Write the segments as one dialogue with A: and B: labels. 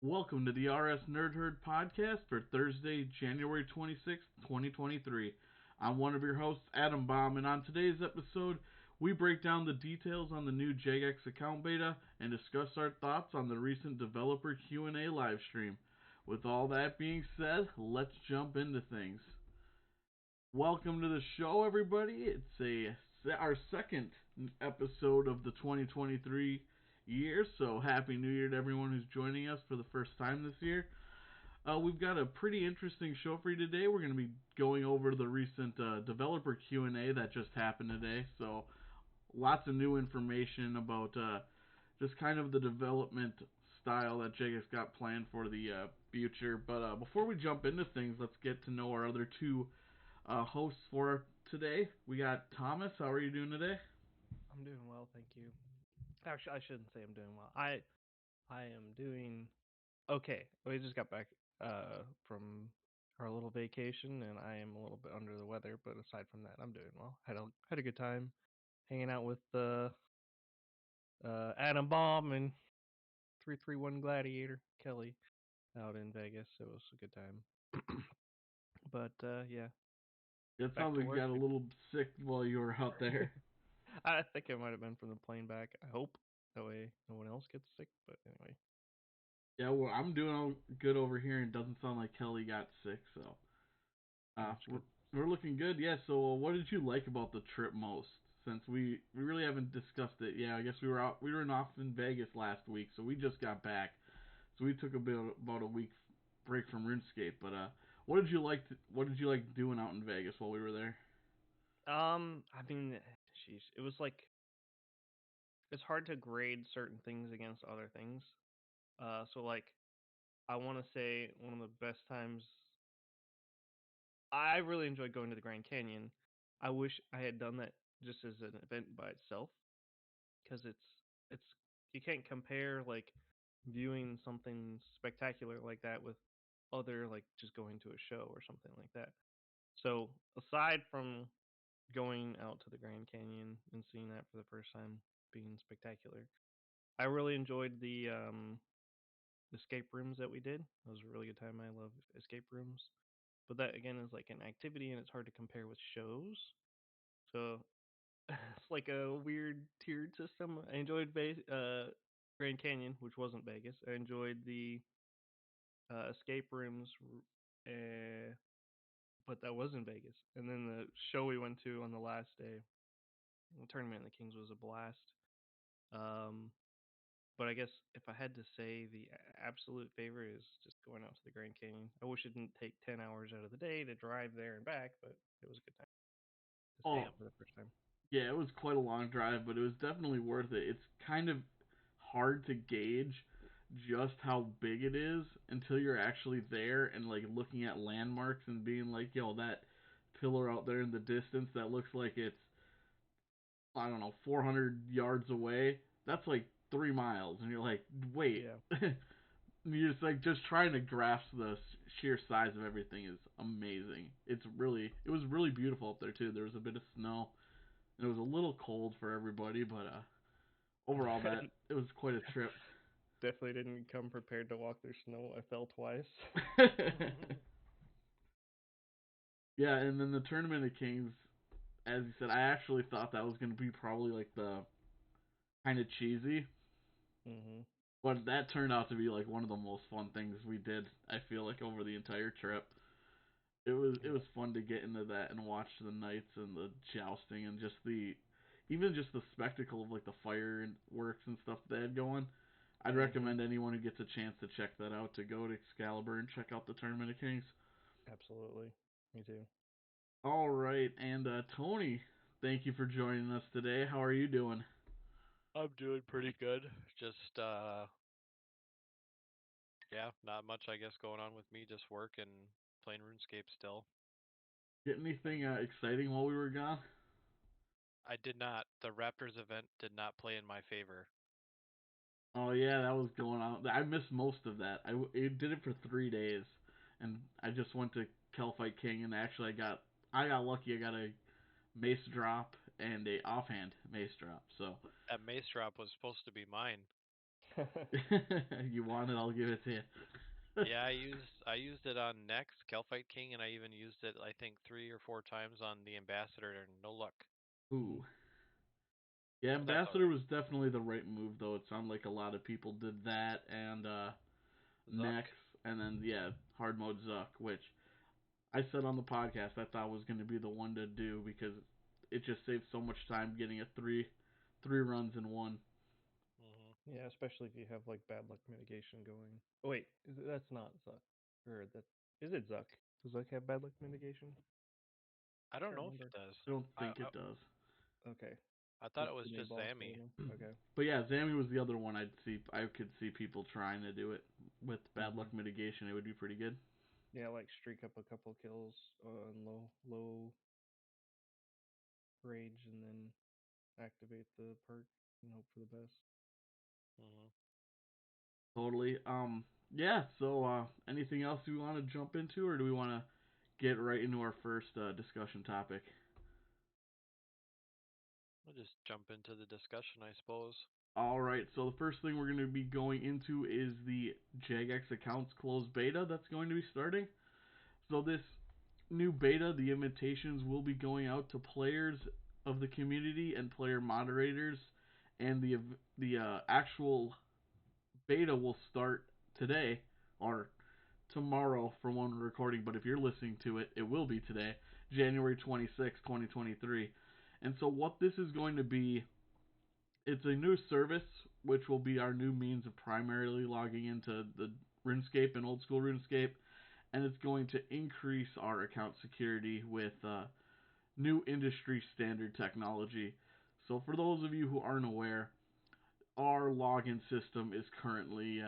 A: Welcome to the RS Nerd Herd podcast for Thursday, January 26th, 2023. I'm one of your hosts, Adam Baum, and on today's episode, we break down the details on the new Jagex Account Beta and discuss our thoughts on the recent Developer QandA live stream. With all that being said, let's jump into things. Welcome to the show, everybody. Our second episode of the 2023 year, so happy New Year to everyone who's joining us for the first time this year. We've got a pretty interesting show for you today. We're going to be going over the recent developer Q&A that just happened today, so lots of new information about just kind of the development style that Jagex got planned for the future. But before we jump into things, let's get to know our other two hosts for today. We got Thomas. How are you doing today?
B: I'm doing well, thank you. Actually, I shouldn't say I'm doing well. I am doing okay. We just got back from our little vacation, and I am a little bit under the weather. But aside from that, I'm doing well. Had a good time hanging out with Adam Baum and 331 Gladiator Kelly out in Vegas. So it was a good time. But yeah,
A: It
B: back
A: sounds
B: to
A: like you
B: work.
A: got a little sick while you were out there.
B: I think it might have been from the plane back. I hope that way no one else gets sick. But anyway,
A: Yeah, well, I'm doing all good over here, and it doesn't sound like Kelly got sick, so
B: that's
A: we're,
B: good.
A: we're looking good. Yeah. So, what did you like about the trip most? Since we really haven't discussed it. Yeah, I guess we were off in Vegas last week, so we just got back. So we took about a week break from RuneScape. But what did you like doing out in Vegas while we were there?
B: I mean, sheesh, it was like it's hard to grade certain things against other things. So like I want to say one of the best times I really enjoyed going to the Grand Canyon. I wish I had done that just as an event by itself because it's you can't compare like viewing something spectacular like that with other like just going to a show or something like that. So aside from going out to the Grand Canyon and seeing that for the first time being spectacular. I really enjoyed the escape rooms that we did. It was a really good time. I love escape rooms. But that again is like an activity and it's hard to compare with shows. So it's like a weird tiered system. I enjoyed Grand Canyon, which wasn't Vegas. I enjoyed the escape rooms, uh, but that was in Vegas. And then the show we went to on the last day, the Tournament of the Kings, was a blast. Um, but I guess if I had to say the absolute favorite is just going out to the Grand Canyon. I wish it didn't take 10 hours out of the day to drive there and back, but it was a good time to see
A: Oh,
B: it for the first time.
A: yeah, it was quite a long drive, but it was definitely worth it. It's kind of hard to gauge just how big it is until you're actually there and like looking at landmarks and being like, yo, that pillar out there in the distance that looks like it's I don't know 400 yards away. That's like 3 miles, and you're like, wait.
B: Yeah.
A: You're just like just trying to grasp the sheer size of everything is amazing. It was really beautiful up there too. There was a bit of snow. It was a little cold for everybody, but overall that it was quite a trip.
B: Definitely didn't come prepared to walk through snow. I fell twice.
A: Yeah, and then the Tournament of Kings, as you said, I actually thought that was going to be probably like the kind of cheesy,
B: hmm
A: but that turned out to be like one of the most fun things we did. I feel like over the entire trip, it
B: Yeah.
A: was fun to get into that and watch the knights and the jousting and just the even just the spectacle of like the fireworks and stuff they had going. I'd
B: hmm
A: recommend anyone who gets a chance to check that out to go to Excalibur and check out the Tournament of Kings.
B: Absolutely. Me too.
A: All right, and Tony, thank you for joining us today. How are you doing?
C: I'm doing pretty good. Just yeah, not much I guess going on with me, just work and playing RuneScape still.
A: Get anything exciting while we were gone?
C: I did not the Raptors event did not play in my favor.
A: Oh yeah, that was going on. I missed most of that. It did it for 3 days, and I just went to Kelfight King, and actually I got lucky. I got a mace drop and a offhand mace drop. So
C: That Mace drop was supposed to be mine.
A: You want it? I'll give it to you.
C: Yeah, I used it on Next, Kelfight King, and I even used it I think 3 or 4 times on the Ambassador and no luck.
A: Ooh. Yeah,
C: But that's
A: Ambassador
C: alright.
A: was definitely the right move, though. It sounded like a lot of people did that, and
C: Zuck.
A: Next, and then, yeah, hard mode Zuck, which I said on the podcast I thought was going to be the one to do because it just saves so much time getting a three runs in one.
C: Mhm.
B: Yeah, especially if you have like bad luck mitigation going. Oh wait, that's not Zuck. Or that is it Zuck? Does Zuck have bad luck mitigation?
C: I don't
B: Can't
C: know if
B: remember.
C: it does.
A: I don't
C: I
A: think
C: I,
A: it does.
B: Okay.
C: I thought
B: Just
C: it was
B: the main
C: just
B: boss
C: Zammy.
B: doing them. Okay.
A: But yeah, Zammy was the other one I could see people trying to do it with bad luck
B: Hmm.
A: mitigation. It would be pretty good.
B: Yeah, like streak up a couple kills on low rage and then activate the perk and hope for the best.
C: Mhm.
A: Totally. Yeah. So, anything else we want to jump into, or do we want to get right into our first discussion topic?
C: We'll just jump into the discussion, I suppose.
A: All right. So the first thing we're going to be going into is the Jagex Accounts closed beta that's going to be starting. So this new beta, the invitations will be going out to players of the community and player moderators, and the actual beta will start today or tomorrow from when we're recording. But if you're listening to it, it will be today, January 26, 2023. And so what this is going to be, it's a new service which will be our new means of primarily logging into the RuneScape and old school RuneScape, and it's going to increase our account security with new industry standard technology. So for those of you who aren't aware, our login system is currently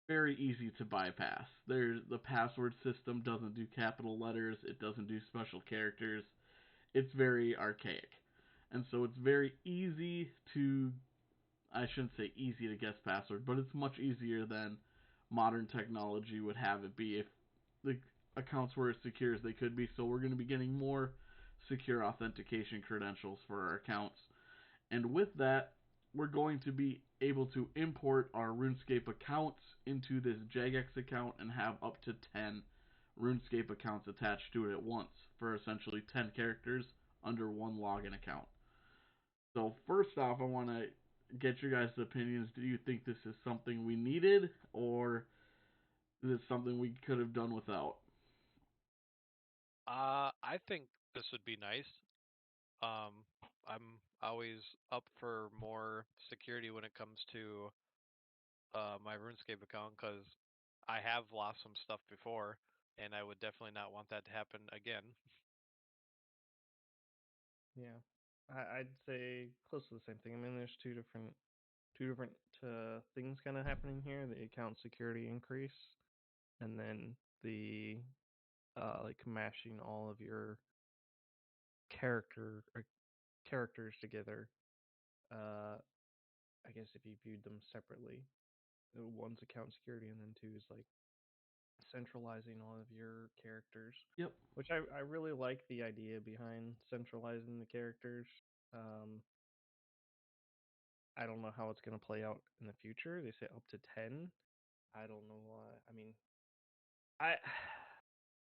A: very easy to bypass. The password system doesn't do capital letters, it doesn't do special characters. It's very archaic. And so it's very easy to, I shouldn't say easy to guess password, but it's much easier than modern technology would have it be if the accounts were as secure as they could be. So we're going to be getting more secure authentication credentials for our accounts. And with that, we're going to be able to import our RuneScape accounts into this Jagex account and have up to 10 RuneScape accounts attached to it at once for essentially 10 characters under one login account. So first off, I want to get your guys' opinions. Do you think this is something we needed, or is it something we could have done without?
C: I think this would be nice. Um, I'm always up for more security when it comes to my RuneScape account because I have lost some stuff before, and I would definitely not want that to happen again.
B: Yeah. I'd say close to the same thing. I mean, there's two different things kind of happening here: the account security increase, and then the like mashing all of your characters together. Uh, I guess if you viewed them separately, one's account security, and then two is like centralizing all of your characters.
A: Yep.
B: Which I really like the idea behind centralizing the characters. Um, I don't know how it's going to play out in the future. They say up to 10. I don't know why. I mean, I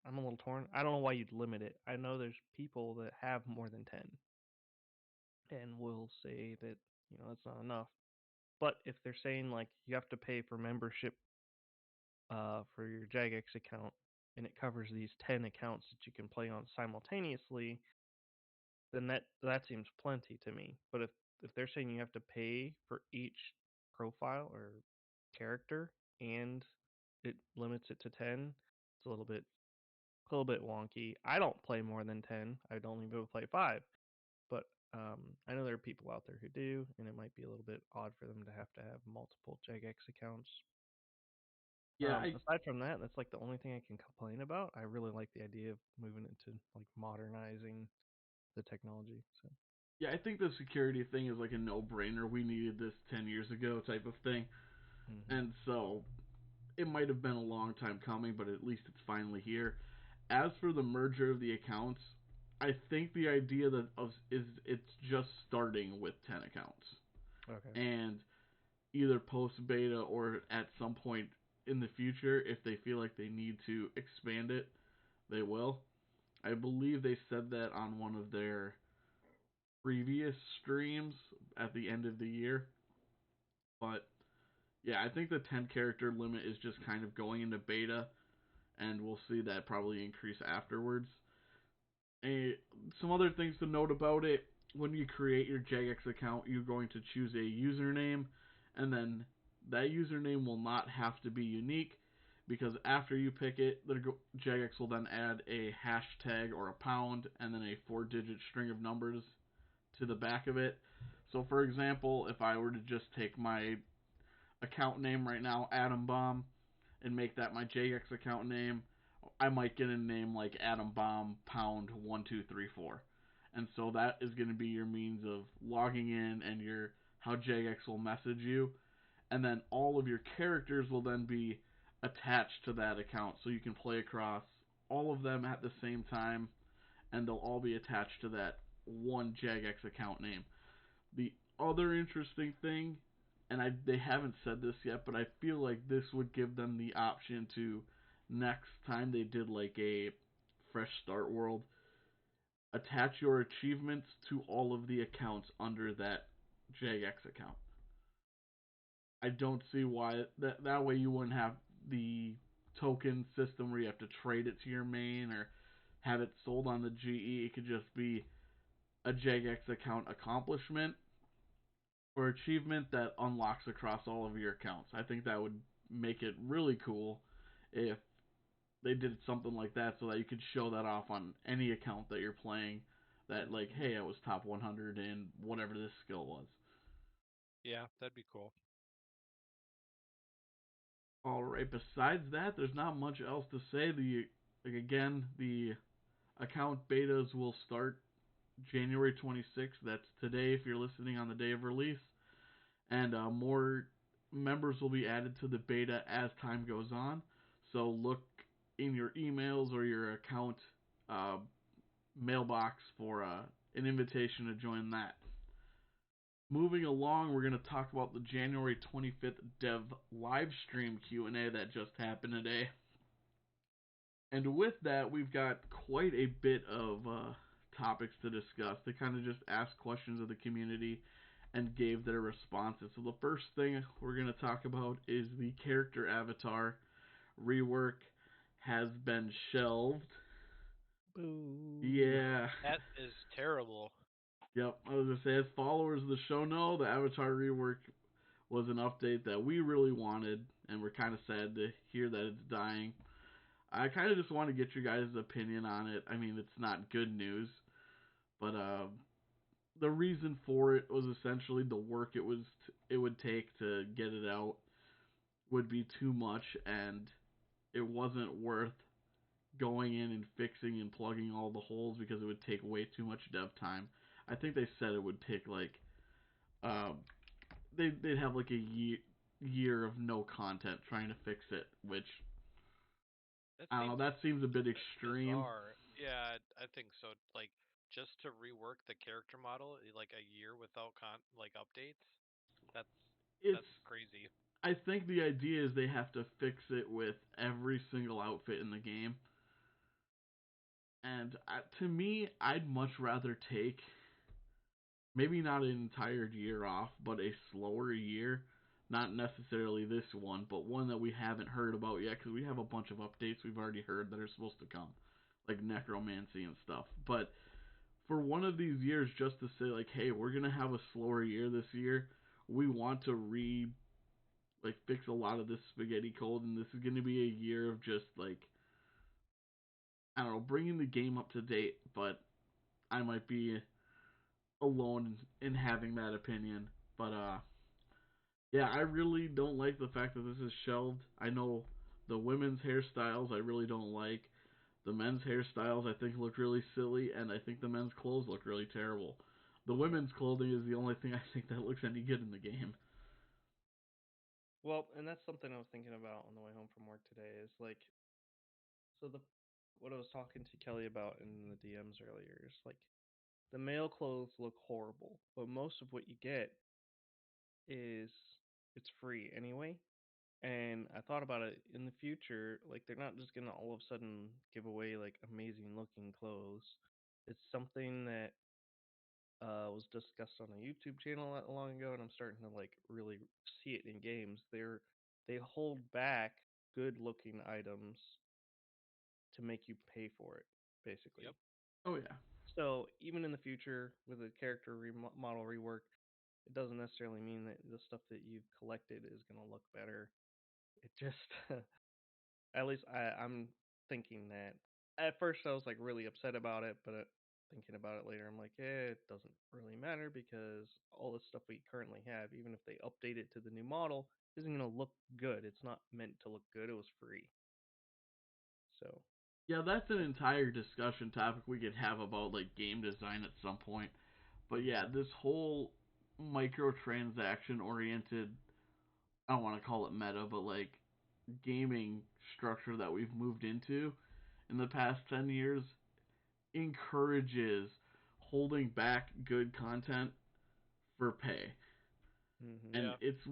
B: I'm a little torn. I don't know why you'd limit it. I know there's people that have more than 10 and will say that, that's not enough. But if they're saying like you have to pay for membership for your Jagex account and it covers these 10 accounts that you can play on simultaneously, then that seems plenty to me. But if they're saying you have to pay for each profile or character and it limits it to 10, it's a little bit wonky. I don't play more than 10. I'd only be able to play 5. But I know there are people out there who do, and it might be a little bit odd for them to have multiple Jagex accounts.
A: Yeah, I
B: Aside from that, that's like the only thing I can complain about. I really like the idea of moving it to like modernizing the technology. So.
A: yeah, I think the security thing is like a no-brainer. We needed this 10 years ago type of thing.
B: Hmm.
A: And so it might have been a long time coming, but at least it's finally here. As for the merger of the accounts, I think the idea that is it's just starting with 10 accounts.
B: Okay.
A: And either post beta or at some point in the future. If they feel like they need to expand it, they will. I believe they said that on one of their previous streams at the end of the year. But yeah, I think the 10 character limit is just kind of going into beta, and we'll see that probably increase afterwards. A, some other things to note about it: when you create your Jagex account, you're going to choose a username, and then that username will not have to be unique, because after you pick it, the Jagex will then add a hashtag or a pound and then a 4-digit string of numbers to the back of it. So, for example, if I were to just take my account name right now, Adam Bomb, and make that my Jagex account name, I might get a name like Adam Bomb Pound 1234, and so that is going to be your means of logging in and your how Jagex will message you, and then all of your characters will then be attached to that account, so you can play across all of them at the same time, and they'll all be attached to that one Jagex account name. The other interesting thing, and they haven't said this yet, but I feel like this would give them the option to, next time they did like a fresh start world, attach your achievements to all of the accounts under that Jagex account. I don't see why that way you wouldn't have the token system where you have to trade it to your main or have it sold on the GE. It could just be a Jagex account accomplishment or achievement that unlocks across all of your accounts. I think that would make it really cool if they did something like that so that you could show that off on any account that you're playing, that like, hey, I was top 100 in whatever this skill was.
C: Yeah, that'd be cool.
A: All right, besides that, there's not much else to say. The account betas will start January 26th. That's today if you're listening on the day of release. And more members will be added to the beta as time goes on. So look in your emails or your account uh, mailbox for an invitation to join that. Moving along, we're going to talk about the January 25th Dev live stream Q&A that just happened today. And with that, we've got quite a bit of topics to discuss. They kind of just asked questions of the community and gave their responses. So the first thing we're going to talk about is the character avatar rework has been shelved.
B: Boo.
A: Yeah.
C: That is terrible.
A: Yep. I was going to say, as followers of the show know, the avatar rework was an update that we really wanted, and we're kind of sad to hear that it's dying. I kind of just want to get your guys' opinion on it. I mean, it's not good news, but the reason for it was essentially the work it would take to get it out would be too much, and it wasn't worth going in and fixing and plugging all the holes because it would take way too much dev time. I think they said it would take like um, they'd have like a year of no content trying to fix it, which
C: That
A: I don't know.
C: seems
A: That seems a bit extreme.
C: bizarre. Yeah, I think so. Like just to rework the character model, like a year without like updates. That's
A: It's
C: that's crazy.
A: I think the idea is they have to fix it with every single outfit in the game. And to me, I'd much rather take maybe not an entire year off, but a slower year. Not necessarily this one, but one that we haven't heard about yet because we have a bunch of updates we've already heard that are supposed to come, like necromancy and stuff. But for one of these years, just to say like, hey, we're gonna have a slower year this year. We want to fix a lot of this spaghetti code, and this is gonna be a year of just like I don't know, bringing the game up to date. But I might be alone in having that opinion. But yeah, I really don't like the fact that this is shelved. I know the women's hairstyles I really don't like. The men's hairstyles I think look really silly, and I think the men's clothes look really terrible. The women's clothing is the only thing I think that looks any good in the game.
B: Well, and that's something I was thinking about on the way home from work today. Is like, so the what I was talking to Kelly about in the DMs earlier is like the male clothes look horrible, but most of what you get is it's free anyway. And I thought about it in the future, like they're not just gonna all of a sudden give away like amazing looking clothes. It's something that was discussed on a YouTube channel not long ago, and I'm starting to like really see it in games. They hold back good looking items to make you pay for it,
C: Yep.
B: basically.
A: Oh yeah.
B: So even in the future with a character model rework, it doesn't necessarily mean that the stuff that you've collected is gonna look better. It just at least I'm thinking that. At first, I was like really upset about it, but thinking about it later, I'm like, it doesn't really matter because all the stuff we currently have, even if they update it to the new model, isn't going to look good. It's not meant to look good. It was free. So,
A: Yeah, that's an entire discussion topic we could have about like game design at some point. But yeah,
B: mhm,
A: this whole microtransaction oriented, I don't want to call it meta, but like gaming structure that we've moved into in the past 10 years encourages holding back good content for pay.
B: mhm,
A: And
C: Yeah.
A: it's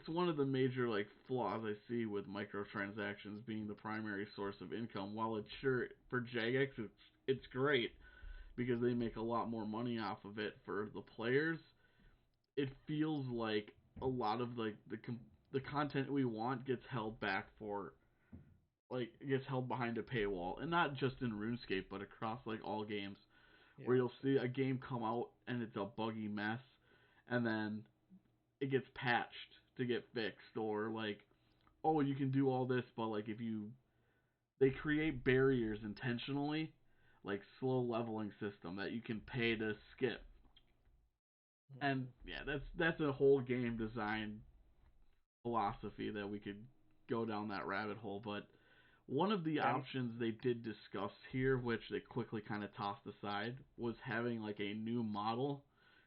A: one of the major like flaws I see with microtransactions being the primary source of income. While it's sure for Jagex it's great because they make a lot more money off of it for the players. It feels like a lot of like the content we want gets held back for like gets held behind a paywall, and not just in RuneScape but across like all games where
B: yeah,
A: you'll see a game come out and it's a buggy mess and then it gets patched to get fixed, or like, oh, you can do all this but like if you they create barriers intentionally, like slow leveling system that you can pay to skip. And
B: mhm.
A: yeah, that's a whole game design philosophy that we could go down that rabbit hole. But one of the
B: Yeah,
A: options they did discuss here, which they quickly kind of tossed aside, was having like a new model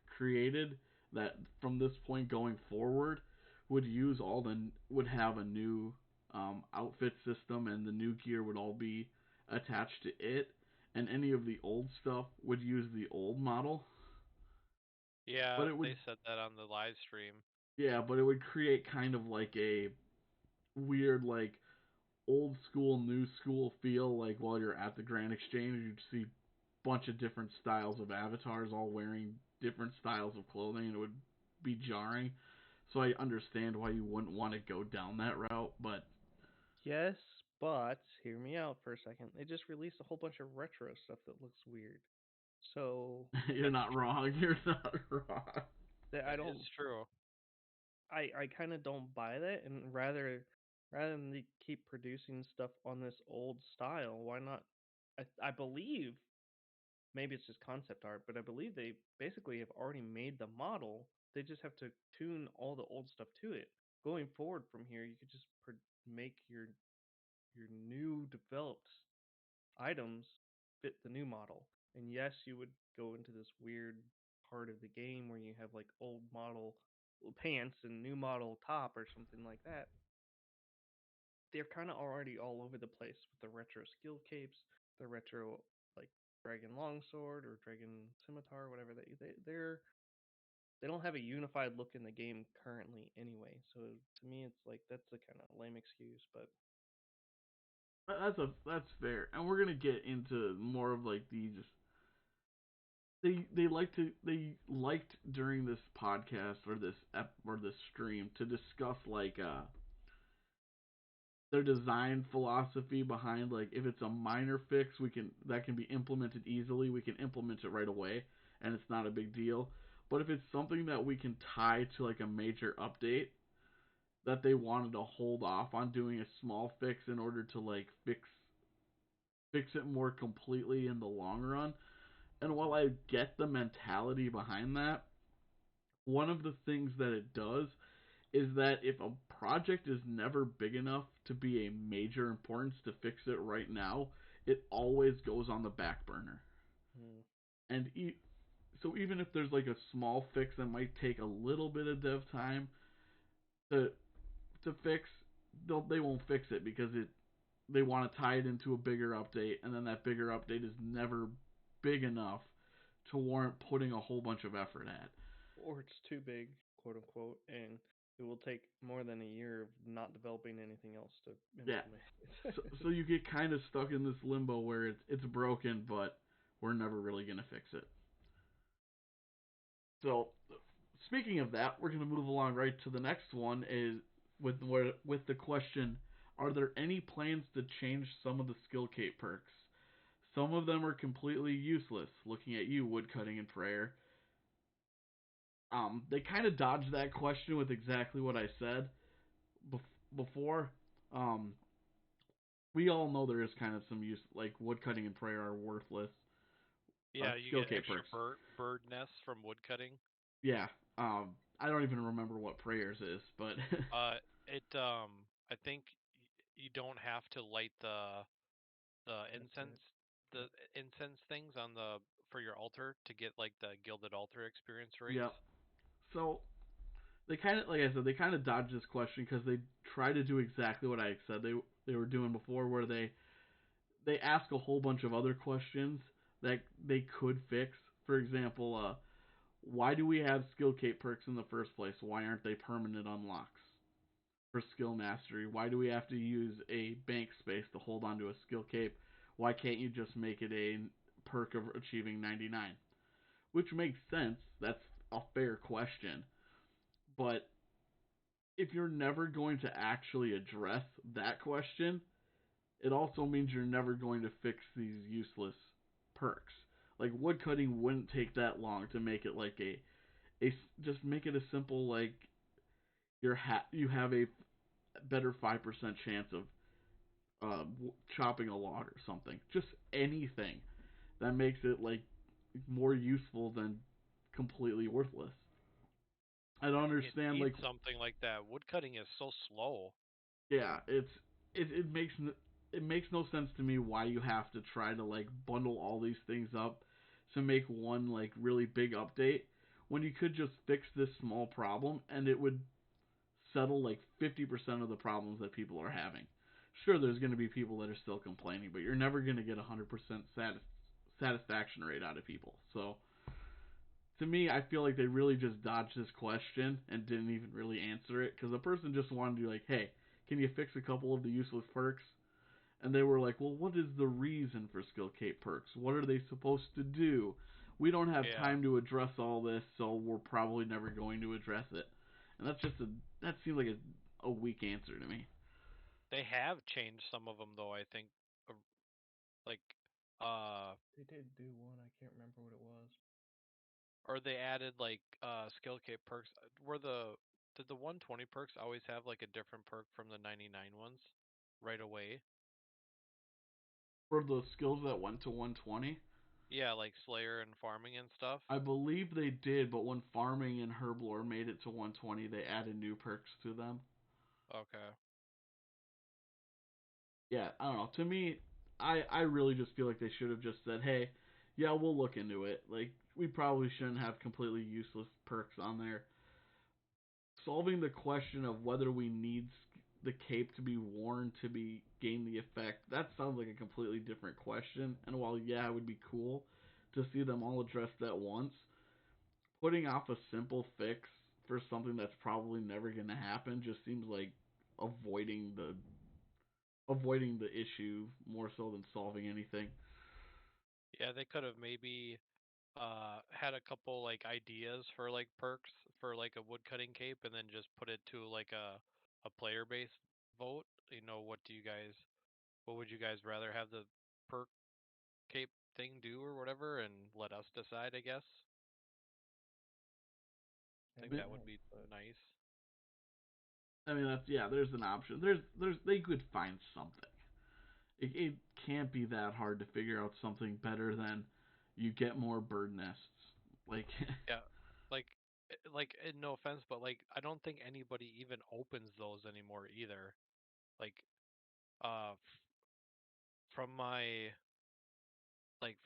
A: created that from this point going forward would have a new outfit system, and the new gear would all be attached to it, and any of the old stuff would use the old model. But
C: Yeah,
A: it would
C: they said that on the live stream.
A: Yeah, but it would create kind of like a weird like old school new school feel, like while you're at the Grand Exchange you'd see a bunch of different styles of avatars all wearing different styles of clothing, and it would be jarring. So I understand why you wouldn't want to go down that route, but
B: yes, but hear me out for a second. They just released a whole bunch of retro stuff that looks weird. So
A: you're not wrong. You're not wrong.
B: that I
C: That is
B: don't
C: true.
B: I kind of don't buy that, and rather than they keep producing stuff on this old style, why not? I believe maybe it's just concept art, but I believe they basically have already made the model. They just have to tune all the old stuff to it. Going forward from here, you could just make your new developed items fit the new model. And yes, you would go into this weird part of the game where you have like old model pants and new model top or something like that. They're kind of already all over the place with the retro skill capes, the retro like dragon longsword or dragon scimitar, whatever they don't have a unified look in the game currently anyway. So to me, it's like that's a kind of lame excuse, but
A: That's fair, and we're gonna get into more of like the just they liked during this podcast or this stream to discuss like their design philosophy behind, like if it's a minor fix we can that can be implemented easily, we can implement it right away and it's not a big deal. But if it's something that we can tie to like a major update, that they wanted to hold off on doing a small fix in order to like fix it more completely in the long run. And while
B: mhm,
A: I get the mentality behind that, one of the things that it does is that if a project is never big enough to be a major importance to fix it right now, it always goes on the back burner.
B: mm,
A: And so even if there's like a small fix that might take a little bit of dev time to fix, they won't fix it because they want to tie it into a bigger update, and then that bigger update is never big enough to warrant putting a whole bunch of effort at.
B: or it's too big. quote unquote, and it will take more than a year of not developing anything else to
A: Yeah.
B: implement it.
A: So you get kind of stuck in this limbo where it's broken, but we're never really gonna fix it. So speaking of that, we're gonna move along right to the next one is with the question: are there any plans to change some of the skill cape perks? Some of them are completely useless. Looking at you, woodcutting and prayer. They kind of dodged that question with exactly what I said before. Um, we all know there is kind of some use, like woodcutting and prayer are worthless
C: Yeah, you
A: skill
C: get
A: cape
C: extra
A: perks.
C: bird nests from woodcutting.
A: Yeah. I don't even remember what prayers is, but
C: It I think you don't have to light the
B: That's
C: incense
B: it.
C: the incense things on the for your altar to get like the gilded altar experience rates.
A: yeah. So they kind of, like I said, they kind of dodged this question because they try to do exactly what I said they were doing before, where they ask a whole bunch of other questions that they could fix. For example, why do we have skill cape perks in the first place? Why aren't they permanent unlocks for skill mastery? Why do we have to use a bank space to hold onto a skill cape? Why can't you just make it a perk of achieving 99? Which makes sense. That's a fair question. But if you're never going to actually address that question, it also means you're never going to fix these useless perks. Like woodcutting wouldn't take that long to make it like a just make it a simple like you have a better 5% chance of chopping a log or something. Just anything that makes it like more useful than completely worthless. I don't
C: You
A: understand
C: need
A: like
C: something like that. Woodcutting is so slow.
A: yeah, it makes it makes no sense to me why you have to try to like bundle all these things up to make one like really big update when you could just fix this small problem and it would settle like 50% of the problems that people are having. Sure, there's going to be people that are still complaining, but you're never going to get 100% satisfaction rate out of people. So, to me, I feel like they really just dodged this question and didn't even really answer it because the person just wanted to be like, hey, can you fix a couple of the useless perks? And they were like, well, what is the reason for skill cape perks? What are they supposed to do? We don't have
C: Yeah.
A: time to address all this, so we're probably never going to address it. And that seems like a weak answer to me.
C: They have changed some of them though, I think. Uh, Like uh
B: They did do one. I can't remember what it was.
C: or they added like skill cape perks. Were the Did the 120 perks always have like a different perk from the 99 ones right away?
A: For the skills that went to 120,
C: Yeah, like Slayer and farming and stuff.
A: I believe they did, but when farming and herblore made it to 120, they added new perks to them.
C: Okay.
A: Yeah, I don't know. To me, I really just feel like they should have just said, hey, yeah, we'll look into it. Like, we probably shouldn't have completely useless perks on there. Solving the question of whether we need the cape to be worn to be gain the effect, that sounds like a completely different question. And while, yeah, it would be cool to see them all addressed at once, putting off a simple fix for something that's probably never going to happen just seems like avoiding the avoiding the issue more so than solving anything.
C: Yeah, they could have maybe had a couple like ideas for like perks for like a woodcutting cape and then just put it to like a player based vote. What would you guys rather have the perk cape thing do or whatever and let us decide, I guess. I
B: That'd
C: think
B: be
C: that would
B: nice,
C: be
B: but
C: nice.
A: I mean, that's yeah. There's an option. There's they could find something. It can't be that hard to figure out something better than you get more bird nests. Like
C: Yeah. Like no offense, but like I don't think anybody even opens those anymore either. Like from my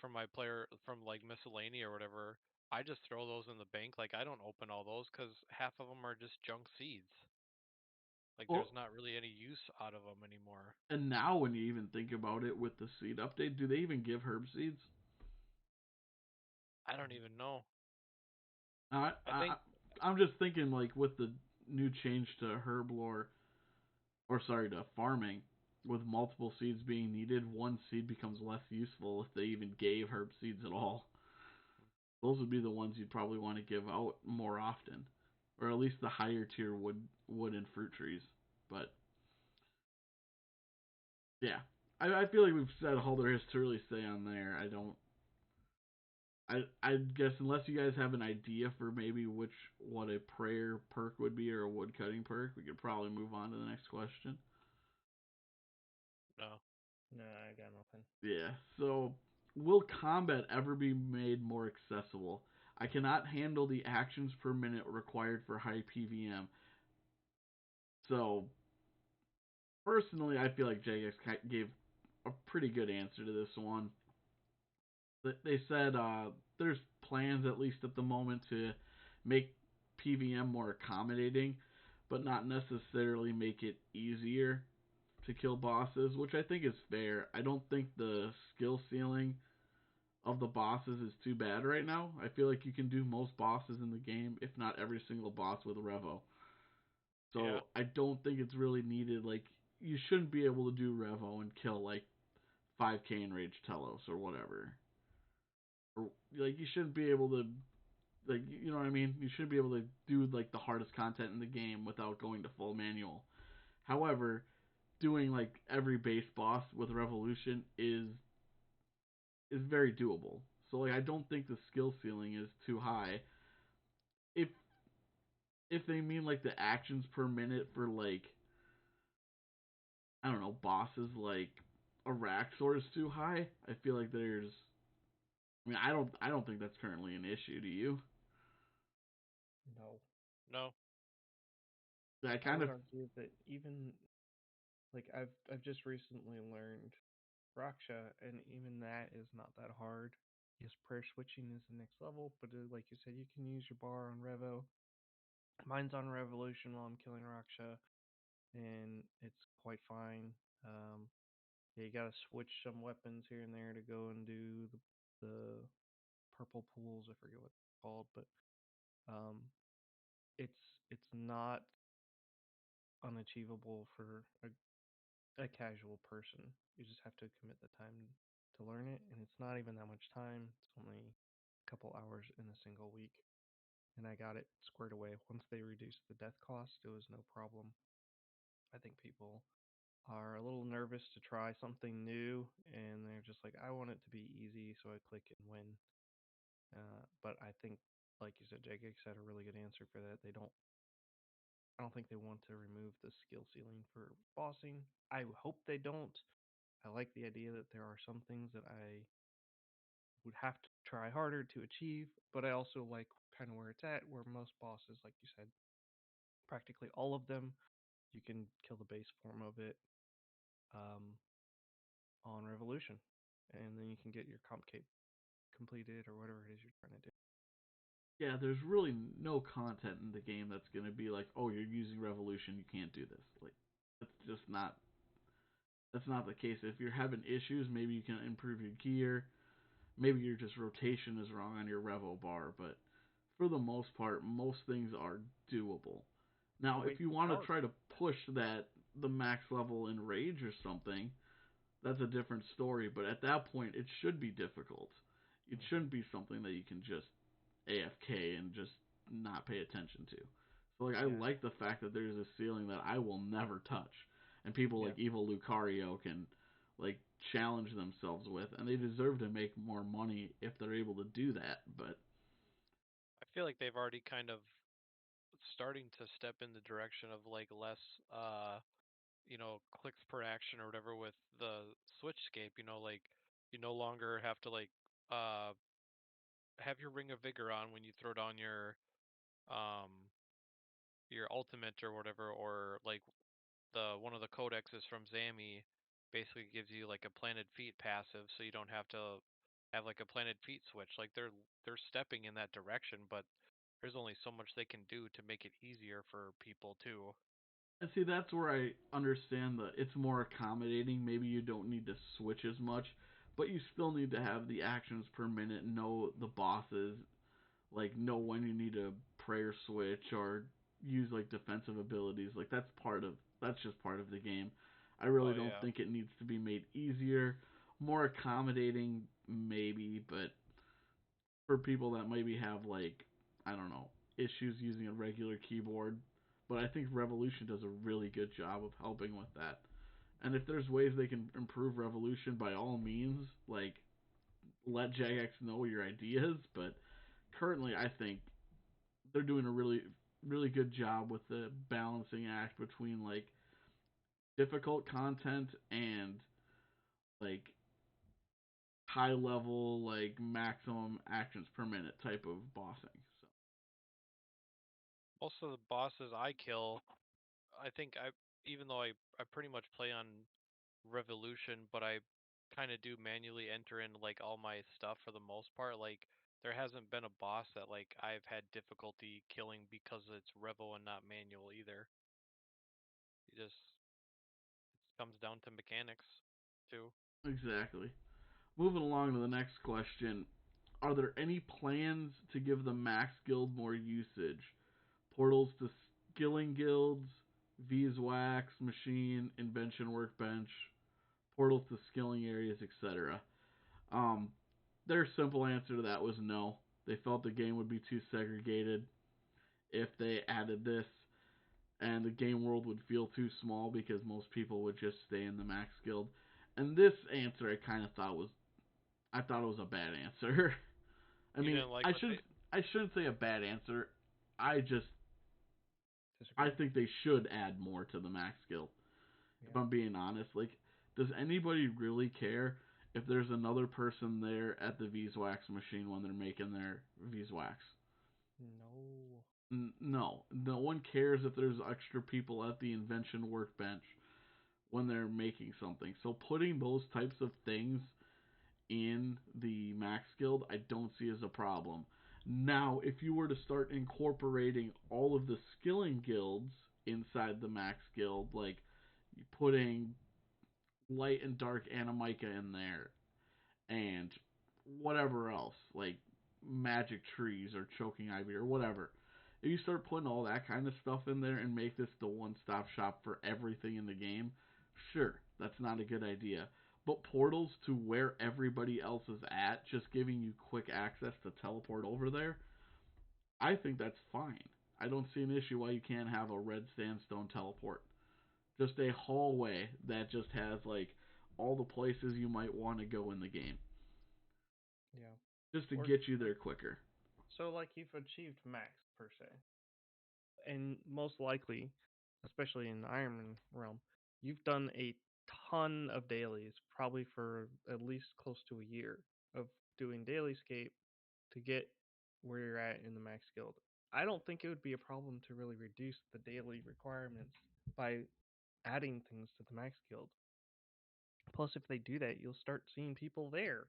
C: from my player from like miscellany or whatever, I just throw those in the bank. Like I don't open all those because half of them are just junk seeds. Like
A: well,
C: there's not really any use out of them anymore.
A: and now when you even think about it with the seed update, do they even give herb seeds?
C: I don't even know.
A: I,
C: I
A: I
C: think
A: I'm just thinking like with the new change to herblore, or sorry, to farming, with multiple seeds being needed, one seed becomes less useful if they even gave herb seeds at all. Those would be the ones you'd probably want to give out more often, or at least the higher tier wood and fruit trees. But yeah, I feel like we've said all there is to really say on there. I don't. I guess unless you guys have an idea for maybe what a prayer perk would be or a wood cutting perk, we could probably move on to the next question.
C: No.
B: No, I got nothing.
A: Yeah. So, will combat ever be made more accessible? I cannot handle the actions per minute required for high PVM. So, personally, I feel like Jagex gave a pretty good answer to this one. They said there's plans, at least at the moment, to make PVM more accommodating, but not necessarily make it easier to kill bosses, which I think is fair. I don't think the skill ceiling of the bosses is too bad right now. I feel like you can do most bosses in the game, if not every single boss with Revo.
C: Yeah.
A: So I don't think it's really needed. Like, you shouldn't be able to do Revo and kill like 5k enraged Telos or whatever. Or like you shouldn't be able to, like, you know what I mean? You shouldn't be able to do like the hardest content in the game without going to full manual. However, doing like every base boss with Revolution is very doable. So like I don't think the skill ceiling is too high. If if they mean like the actions per minute for like, I don't know, bosses like Araxor is too high, I feel like there's, I mean, I don't think that's currently an issue. Do you?
B: No.
C: No.
A: I
B: I
A: kind
B: would
A: of,
B: argue that even like I've just recently learned Raksha, and even that is not that hard. Yes, prayer switching is the next level, but like you said, you can use your bar on Revo. Mine's on Revolution while I'm killing Raksha, and it's quite fine. Um, yeah, you gotta switch some weapons here and there to go and do the purple pools. I forget what it's called, but um, it's not unachievable for a casual person. You just have to commit the time to learn it, and it's not even that much time. It's only a couple hours in a single week, and I got it squared away. Once they reduced the death cost, it was no problem. I think people are a little nervous to try something new, and they're just like, I want it to be easy, so I click and win. But I think, like you said, Jagex had a really good answer for that. I don't think they want to remove the skill ceiling for bossing. I hope they don't. I like the idea that there are some things that I would have to try harder to achieve, but I also like kind of where it's at, where most bosses, like you said, practically all of them, you can kill the base form of it um, on Revolution, and then you can get your comp cape completed or whatever it is you're trying to do.
A: yeah, there's really no content in the game that's going to be like, oh, you're using Revolution, you can't do this. Like, that's just not, that's not the case. If you're having issues, maybe you can improve your gear. Maybe your just rotation is wrong on your Revo bar, but for the most part, most things are doable.
B: The
A: Now,
B: way
A: if you
B: to
A: want to
B: start.
A: try to push that the max level in Rage or something, that's a different story. But at that point, it should be difficult. It shouldn't be something that you can just AFK and just not pay attention to. So like I
B: Yeah,
A: like the fact that there's a ceiling that I will never touch, and people
B: yeah.
A: like Evil Lucario can like challenge themselves with, and they deserve to make more money if they're able to do that. But
C: I feel like they've already kind of starting to step in the direction of like less clicks per action or whatever with the switchscape, like you no longer have to like uh have your ring of vigor on when you throw down um your ultimate or whatever, or like the one of the codexes from Zami basically gives you like a planted feet passive, so you don't have to have like a planted feet switch. Like they're stepping in that direction, but there's only so much they can do to make it easier for people too.
A: and see, that's where I understand that it's more accommodating. Maybe you don't need to switch as much, but you still need to have the actions per minute, know the bosses, like know when you need to prayer switch or use like defensive abilities. Like that's just part of the game. I really
C: Oh
A: don't
C: yeah.
A: think it needs to be made easier, more accommodating maybe, but for people that maybe have like I don't know issues using a regular keyboard. But I think Revolution does a really good job of helping with that. And if there's ways they can improve Revolution, by all means, like let Jagex know your ideas. But currently, I think they're doing a really good job with the balancing act between like difficult content and like high level like maximum actions per minute type of bossing. So
C: Most of the bosses I kill, I think even though I pretty much play on Revolution, but I kind of do manually enter in like all my stuff for the most part. Like there hasn't been a boss that like I've had difficulty killing because it's Revo and not manual either. You just it comes down to mechanics too.
A: exactly. Moving along to the next question. Are there any plans to give the Max Guild more usage? Portals to skilling guilds, V's Wax, Machine, Invention Workbench, portals to skilling areas, etc. Um, their simple answer to that was no. They felt the game would be too segregated if they added this, and the game world would feel too small because most people would just stay in the Max Guild. And this answer I kind of thought was I thought it was a bad answer. I
C: You
A: mean,
C: didn't like what they
A: I shouldn't say a bad answer. I just I
B: Disagree.
A: think they should add more to the Max Guild. If
B: Yeah.
A: I'm being honest, like, does anybody really care if there's another person there at the Beeswax machine when they're making their beeswax?
B: No.
A: No, no one cares if there's extra people at the invention workbench when they're making something. So putting those types of things in the Max Guild, I don't see as a problem. Now, if you were to start incorporating all of the skilling guilds inside the Max Guild, like putting light and dark Animica in there, and whatever else, like magic trees or choking ivy or whatever. If you start putting all that kind of stuff in there and make this the one stop shop for everything in the game, sure, that's not a good idea. But portals to where everybody else is at, just giving you quick access to teleport over there, I think that's fine. I don't see an issue why you can't have a red sandstone teleport. Just a hallway that just has like all the places you might want to go in the game,
B: Yeah.
A: just to
B: Or
A: get you there quicker.
B: so like you've achieved max per se, and most likely, especially in the Iron realm, you've done a ton of dailies, probably for at least close to a year of doing dailyscape to get where you're at in the max guild. I don't think it would be a problem to really reduce the daily requirements by adding things to the max guild. Plus, if they do that, you'll start seeing people there.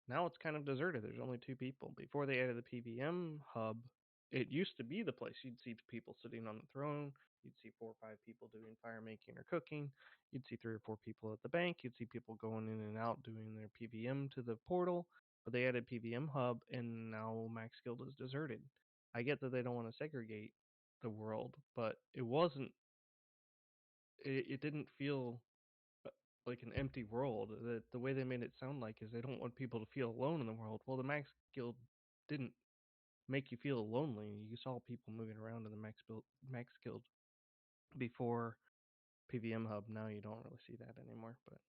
B: Now it's kind of deserted. There's only two people. Before they added the PVM hub, it used to be the place. You'd see people sitting on the throne. You'd see 4 or 5 people doing fire making or cooking. You'd see 3 or 4 people at the bank. You'd see people going in and out doing their PVM to the portal. But they added PVM hub, and now Max Guild is deserted. I get that they don't want to segregate the world, but it wasn't. It didn't feel uh, like an empty world. The way they made it sound like is they don't want people to feel alone in the world. Well, the Max Guild didn't make you feel lonely. You saw people moving around in the Max Guild before PVM Hub. Now you don't really see that anymore. But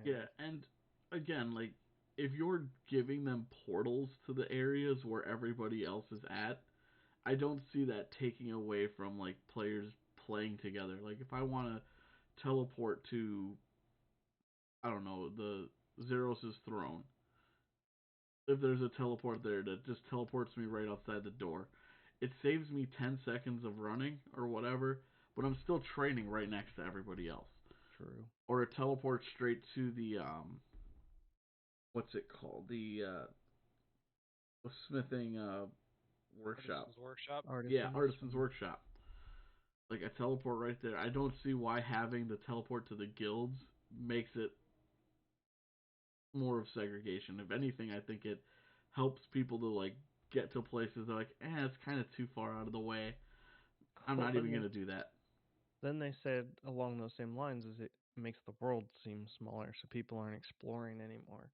A: Yeah,
B: anyway,
A: and again, like if you're giving them portals to the areas where everybody else is at, I don't see that taking away from like players playing together. Like if I want to teleport to I don't know, the Zeros' throne, if there's a teleport there that just teleports me right outside the door, it saves me 10 seconds of running or whatever, but I'm still training right next to everybody else.
B: true.
A: Or it teleports straight to the what's it called? The smithing workshop.
C: Artisan's Workshop.
A: Yeah,
B: Artisans.
A: artisan's workshop. Like a teleport right there. I don't see why having the teleport to the guilds makes it more of segregation. If anything, I think it helps people to like get to places that are like, it's kind of too far out of the way. I'm
B: Well,
A: not even going to do that.
B: then they said along those same lines is it makes the world seem smaller, so people aren't exploring anymore.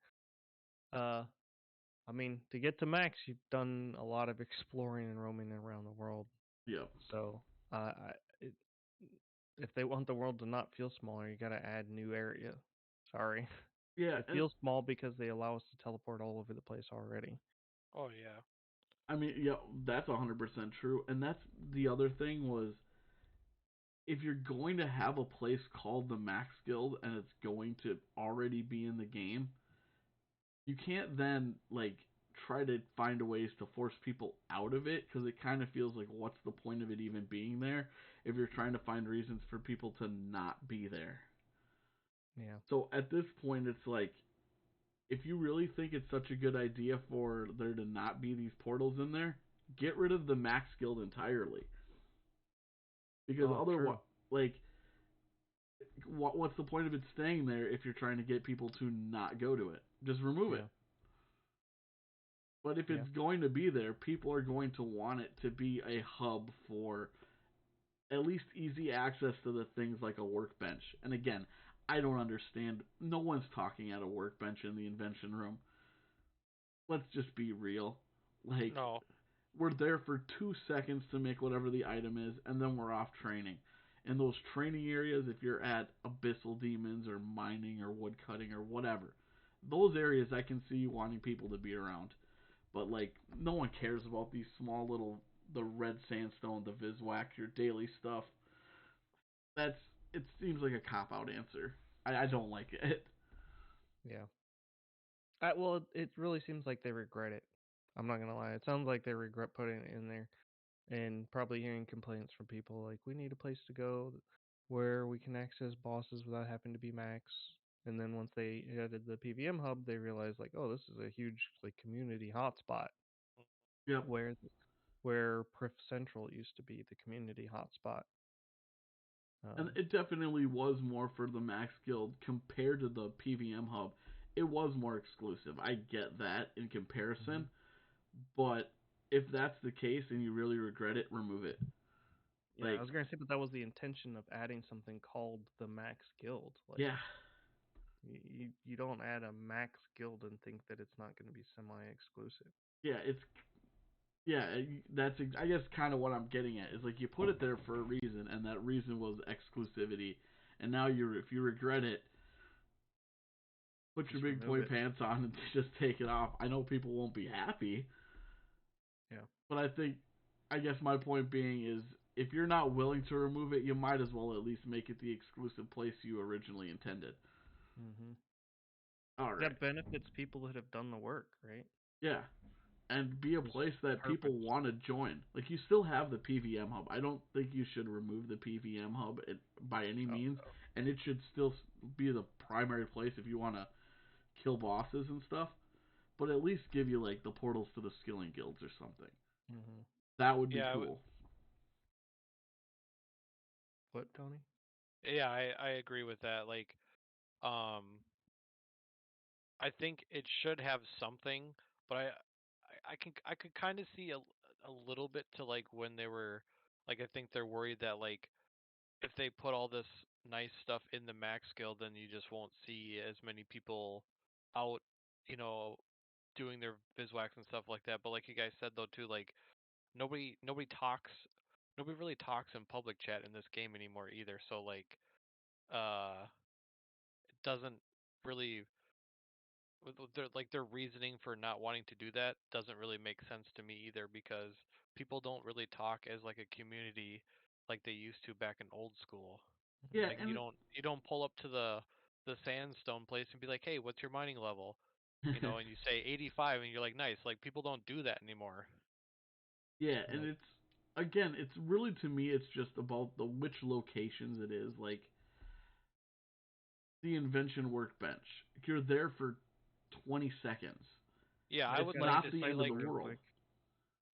B: I mean, to get to max, you've done a lot of exploring and roaming around the world.
A: Yep.
B: So, if they want the world to not feel smaller, you got to add new area. Sorry.
A: Yeah,
B: It feels small because they allow us to teleport all over the place already.
C: Oh yeah.
A: I mean, yeah, that's 100% true. And that's the other thing was if you're going to have a place called the Max Guild and it's going to already be in the game, you can't then like try to find ways to force people out of it because it kind of feels like what's the point of it even being there if you're trying to find reasons for people to not be there.
B: Yeah.
A: So at this point, it's like if you really think it's such a good idea for there to not be these portals in there, get rid of the Max Guild entirely. Because
B: Oh,
A: otherwise,
B: true.
A: like, what's the point of it staying there if you're trying to get people to not go to it? Just remove
B: Yeah.
A: it. But if
B: Yeah.
A: it's going to be there, people are going to want it to be a hub for at least easy access to the things like a workbench. And again, I don't understand. No one's talking at a workbench in the invention room. Let's just be real. Like,
C: No.
A: we're there for 2 seconds to make whatever the item is, and then we're off training. In those training areas, if you're at abyssal demons or mining or woodcutting or whatever, those areas I can see you wanting people to be around. But like, no one cares about these small little the red sandstone, the Viswack, your daily stuff. That's it seems like a cop out answer. I don't like it.
B: Yeah. Well, it really seems like they regret it. I'm not gonna lie. It sounds like they regret putting it in there, and probably hearing complaints from people like, "We need a place to go where we can access bosses without having to be max." And then once they added the PVM hub, they realized like, "Oh, this is a huge like community hotspot
A: Yep.
B: where where Priff Central used to be the community hotspot."
A: And
B: Um,
A: it definitely was more for the Max Guild compared to the PVM hub. It was more exclusive. I get that in
B: mhm.
A: comparison, but if that's the case and you really regret it, remove it.
B: Yeah, I
A: Like,
B: was gonna say, but that was the intention of adding something called the Max Guild. Like,
A: yeah,
B: you don't add a Max Guild and think that it's not going to be semi-exclusive.
A: yeah, it's yeah, that's I guess kind of what I'm getting at is like you put it there for a reason, and that reason was exclusivity, and now you if you regret it, put your
B: Just
A: big
B: remove
A: boy
B: it.
A: pants on and just take it off. I know people won't be happy,
B: Yeah.
A: but I guess my point being is if you're not willing to remove it, you might as well at least make it the exclusive place you originally intended.
B: Mhm.
A: All right,
B: That benefits people that have done the work, right?
A: yeah, and be a
B: There's
A: place that people
B: purpose.
A: want to join. Like you still have the PVM hub. I don't think you should remove the PVM hub by any
B: Oh,
A: means,
B: no.
A: and it should still be the primary place if you want to kill bosses and stuff. But at least give you like the portals to the skilling guilds or something.
B: Mhm.
A: That would be
C: Yeah.
A: cool.
B: What, Tony?
C: Yeah. I agree with that. Like, um, I think it should have something, but I could kind of see a little bit to like when they were like I think they're worried that like if they put all this nice stuff in the Max Guild, then you just won't see as many people out, you know, doing their Viswax and stuff like that. But like you guys said though too, like nobody really talks in public chat in this game anymore either. So like it doesn't really their reasoning for not wanting to do that doesn't really make sense to me either because people don't really talk as like a community like they used to back in old school.
A: Yeah,
C: Like
A: and
C: you don't pull up to the sandstone place and be like, "Hey, what's your mining level?" You know, and you say 85 and you're like, "Nice." Like people don't do that anymore.
A: yeah, and
B: Right.
A: it's really to me it's just about the which locations it is. Like the invention workbench. You're there for 20 seconds.
C: Yeah,
B: I
C: I
A: It's
B: just
C: would
B: gotta
C: like
B: hit
C: to
A: not
B: the
A: the
C: see
A: end of
B: cycle
A: the
C: like
B: real
A: world.
B: quick.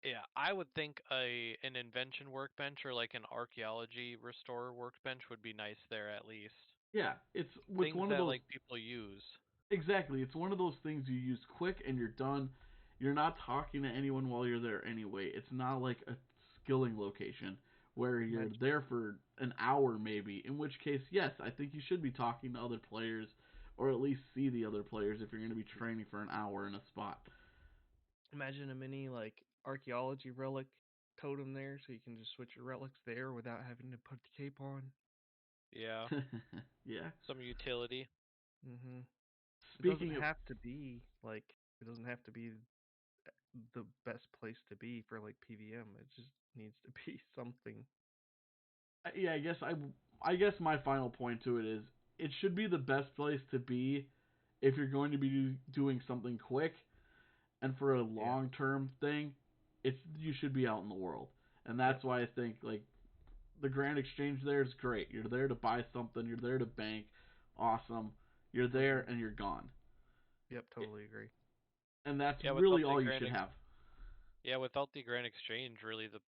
C: yeah, I would think an invention workbench or like an archaeology restore workbench would be nice there at least.
A: Yeah, it's
C: Things
A: one of
C: that
A: those
C: like people use.
A: exactly. It's one of those things you use quick and you're done. you're not talking to anyone while you're there anyway. It's not like a skilling location where you're
B: Imagine,
A: there for an hour maybe. In which case, yes, I think you should be talking to other players or at least see the other players if you're going to be training for an hour in a spot.
B: imagine a mini like archaeology relic totem there, so you can just switch your relics there without having to put the cape on.
C: Yeah,
A: Yeah.
C: some utility.
B: Mm-hmm. It doesn't
A: Speaking of,
B: have to be like it doesn't have to be the best place to be for like PVM. It just needs to be something.
A: yeah, I guess my final point to it is it should be the best place to be if you're going to be doing something quick, and for a
B: Yeah.
A: long term thing, it's you should be out in the world. And
B: Yep.
A: that's why I think like the Grand Exchange there is great. You're there to buy something, you're there to bank, awesome. You're there
B: Mm-hmm.
A: and you're gone.
B: Yep. Totally agree.
A: And that's
C: Yeah,
A: really all you should have.
C: without the Grand Exchange, really the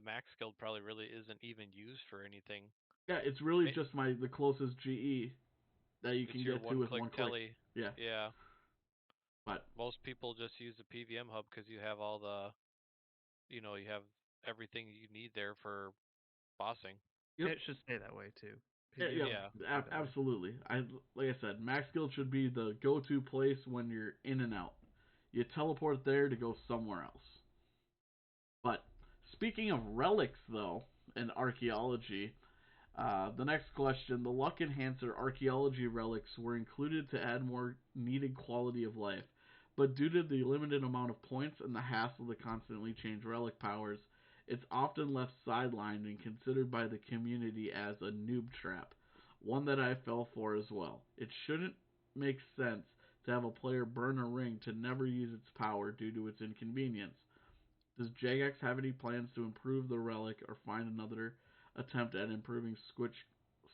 C: max guild probably really isn't even used for anything.
A: Yeah, it's really
C: Ma-
A: just the closest GE that you
C: It's
A: can
C: your
A: get to with
C: one-click
A: one click.
C: telly.
A: Yeah,
C: Yeah,
A: but
C: most people just use the PVM hub because you have all the, you have everything you need there for bossing.
B: Yeah,
A: yep,
B: it should stay that way too.
A: yeah,
B: PVM
A: yep,
C: Yeah,
B: should stay that way.
A: absolutely. Like I said, Max Guild should be the go-to place when you're in and out. You teleport there to go somewhere else. But speaking of relics, though, and archaeology, the next question: the Luck Enhancer archaeology relics were included to add more needed quality of life, but due to the limited amount of points and the hassle to constantly change relic powers, it's often left sidelined and considered by the community as a noob trap, one that I fell for as well. It shouldn't make sense to have a player burn a ring to never use its power due to its inconvenience. Does Jagex have any plans to improve the relic or find another attempt at improving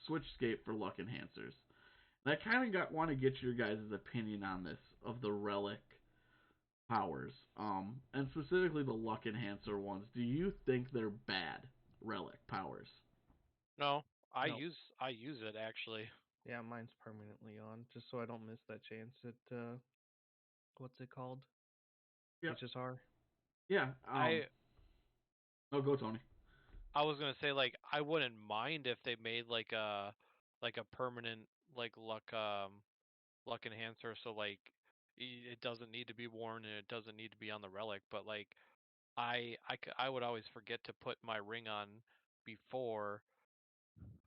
A: Switchscape for luck enhancers? And I kind of want to get your guys' opinion on this of the relic powers, and specifically the luck enhancer ones. Do you think they're bad relic powers?
C: no,
B: No.
C: I use it actually.
B: Yeah, mine's permanently on, just so I don't miss that chance at what's it called?
A: Yep.
B: HSR.
A: Yeah.
C: I
A: No, go Tony.
C: I was gonna say like I wouldn't mind if they made like a permanent like luck enhancer, so like it doesn't need to be worn and it doesn't need to be on the relic, but like I would always forget to put my ring on before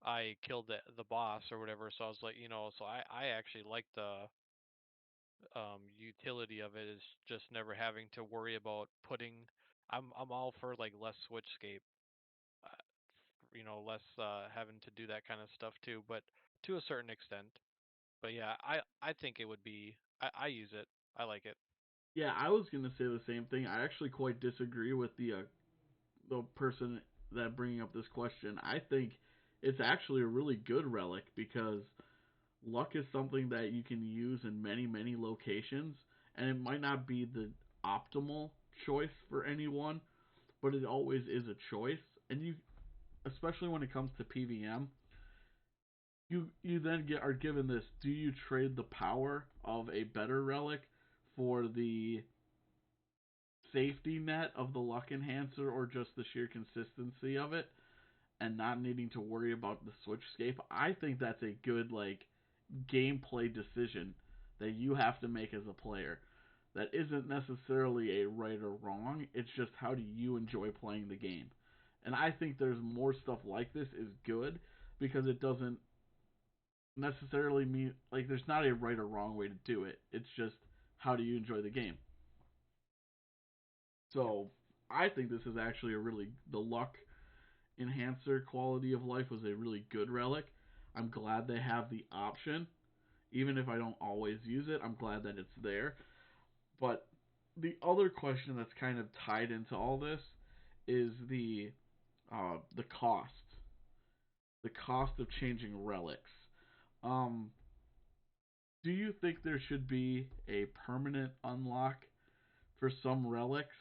C: I killed the boss or whatever. So I was like, so I actually like the utility of it is just never having to worry about putting. I'm all for like less switchscape, uh, less having to do that kind of stuff too, but to a certain extent. But yeah, I think it would be. I use it. I like it.
A: Yeah, I was gonna say the same thing. I actually quite disagree with the person that bringing up this question. I think it's actually a really good relic because luck is something that you can use in many locations, and it might not be the optimal choice for anyone, but it always is a choice. And you, especially when it comes to PVM, you then are given this: do you trade the power of a better relic for the safety net of the luck enhancer, or just the sheer consistency of it, and not needing to worry about the switchscape? I think that's a good gameplay decision that you have to make as a player. That isn't necessarily a right or wrong. It's just how do you enjoy playing the game. And I think there's more stuff like this is good because it doesn't necessarily mean like there's not a right or wrong way to do it. It's just how do you enjoy the game.
B: Yep.
A: So I think this is actually a really the luck enhancer quality of life was a really good relic. I'm glad they have the option. Even if I don't always use it, I'm glad that it's there. But the other question that's kind of tied into all this is the cost. The cost of changing relics. Um, do you think there should be a permanent unlock for some relics,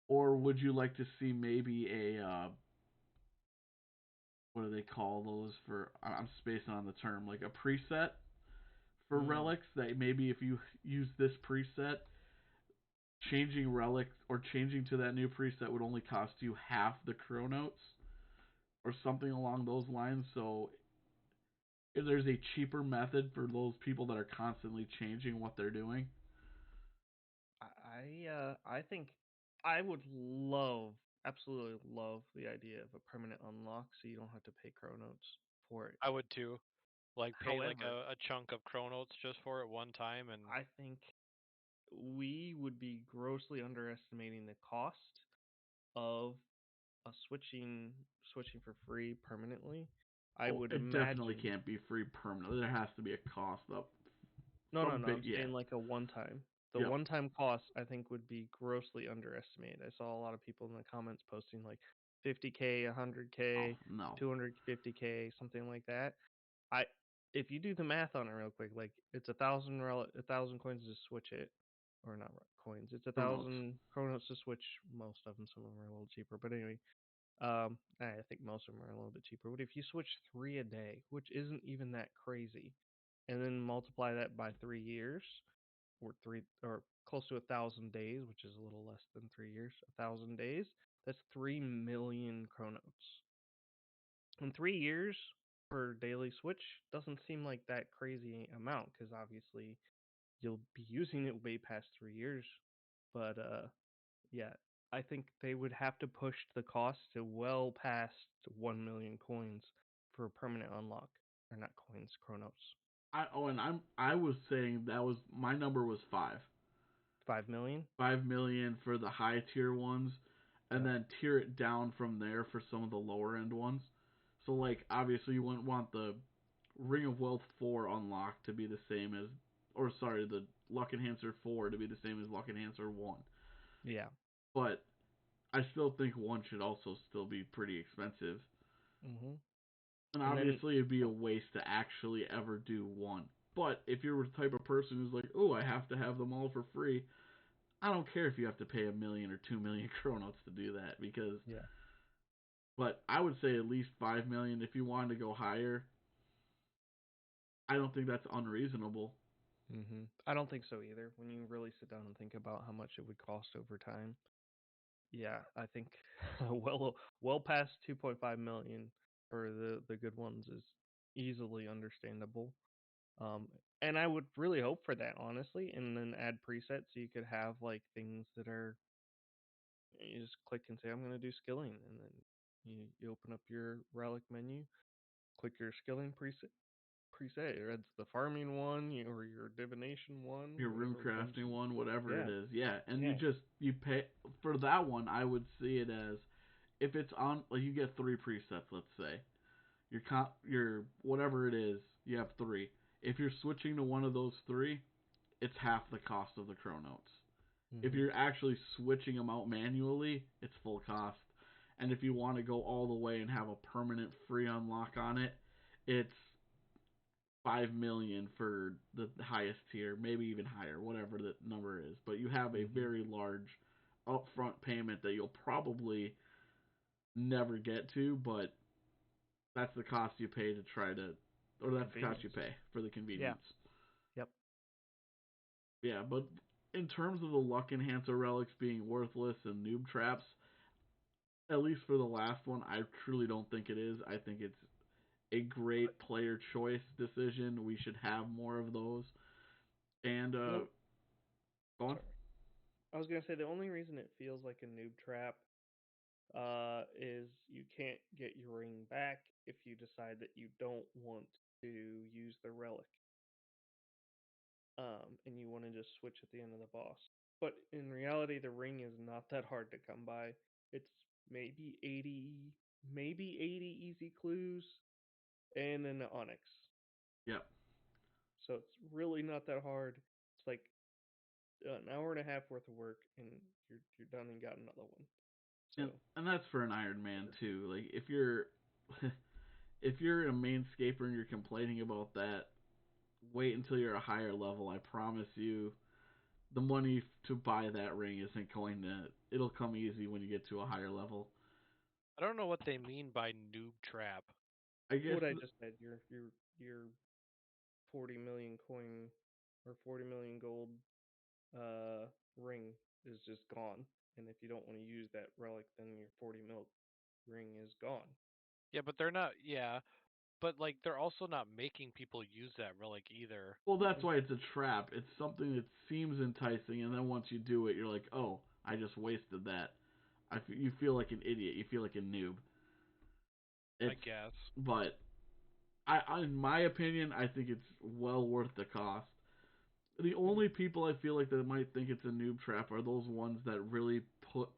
A: or would you like to see maybe a what do they call those for? I'm spacing on the term, like a preset for relics that maybe if you use this preset, changing relics or changing to that new preset would only cost you half the chronotes or something along those lines. So if there's a cheaper method for those people that are constantly changing what they're doing.
B: I think I would absolutely love the idea of a permanent unlock, so you don't have to pay chronotes for it.
C: I would too. Like pay like
B: However,
C: a chunk of chronotes just for it one time, and
B: I think we would be grossly underestimating the cost of switching for free permanently. I
A: Oh,
B: would
A: it definitely
B: imagine.
A: can't be free permanently. There has to be a cost up.
B: No, no, no. I'm
A: Yeah.
B: saying like a one time. The
A: Yep.
B: one-time cost, I think, would be grossly underestimated. I saw a lot of people in the comments posting like 50K,
A: Oh
B: 100K,
A: no.
B: 250K, something like that. I, if you do the math on it real quick, like it's a thousand coins to switch it, or not coins. It's a
A: Chronotes.
B: thousand chronos to switch most of them. Some of them are a little cheaper, but anyway, I think most of them are a little bit cheaper. But if you switch 3 a day, which isn't even that crazy, and then multiply that by 3 years, or close to 1,000 days, which is a little less than 3 years, 1,000 days, that's 3 million chronotes. In 3 years per daily switch doesn't seem like that crazy amount because obviously you'll be using it way past 3 years. But yeah, I think they would have to push the cost to well past 1 million coins for a permanent unlock, or not coins, chronos.
A: I was saying that was my number was 5.
B: 5 million.
A: 5 million for the high tier ones, and
B: Yep.
A: then tier it down from there for some of the lower end ones. So like obviously you wouldn't want the Ring of Wealth 4 unlock to be the same as, or sorry, the Luck Enhancer 4 to be the same as Luck Enhancer 1.
B: Yeah.
A: But I still think 1 should also still be pretty expensive.
B: Mhm.
A: And
B: And then
A: obviously it'd be a waste to actually ever do 1. But if you're the type of person who's like, oh, I have to have them all for free, I don't care if you have to pay 1 million or 2 million chronotes to do that because.
B: yeah.
A: But I would say at least 5 million if you wanted to go higher. I don't think that's unreasonable.
B: I don't think so either. When you really sit down and think about how much it would cost over time, yeah, I think well past 2.5 million for the good ones is easily understandable. Um, and I would really hope for that, honestly, and then add presets so you could have like things that are, you just click and say I'm going to do skilling, and then you open up your relic menu, click your skilling preset. It's the farming one, or your divination one,
A: Your rune
B: whatever ones.
A: crafting one, whatever it
B: Yeah,
A: is, yeah. And
B: yeah.
A: you pay for that one. I would see it as if it's on like you get 3 presets. Let's say your whatever it is, you have 3. If you're switching to one of those 3, it's half the cost of the chronotes. If
B: hmm
A: you're actually switching them out manually, it's full cost. And if you want to go all the way and have a permanent free unlock on it, it's 5 million for the highest tier, maybe even higher, whatever the number is. But you have a
B: hmm
A: very large upfront payment that you'll probably never get to, but that's the cost you pay to try to, or that's the cost you
B: Convenience.
A: pay for the
B: Yeah.
A: convenience.
B: Yep.
A: Yeah, but in terms of the luck enhancer relics being worthless and noob traps, at least for the last one, I truly don't think it is. I think it's a great player choice decision. We should have more of those. And
B: The on-
A: go on.
B: Sorry, I was gonna say the only reason it feels like a noob trap, is you can't get your ring back if you decide that you don't want to use the relic, and you want to just switch at the end of the boss. But in reality, the ring is not that hard to come by. It's maybe 80, maybe 80 easy clues, and then the onyx.
A: Yep.
B: So it's really not that hard. It's like an hour and a half worth of work, and you're done and got another one. So
A: And that's for an Iron Man too. Like if you're if you're a mainscaper and you're complaining about that, wait until you're a higher level. I promise you, the money to buy that ring isn't going to. It'll come easy when you get to a higher level.
C: I don't know what they mean by noob trap.
A: I guess
B: what I just said, you're 40 million coin or 40 million gold ring is just gone. And if you don't want to use that relic, then your 40 mil ring is gone.
C: Yeah, but they're not. Yeah, but like they're also not making people use that relic either.
A: Well, that's why it's a trap. It's something that seems enticing, and then once you do it, you're like, oh, I just wasted that. You feel like an idiot. You feel like a noob.
C: I
A: It's,
C: guess.
A: but in my opinion, I think it's well worth the cost. The only people I feel like that might think it's a noob trap are those ones that really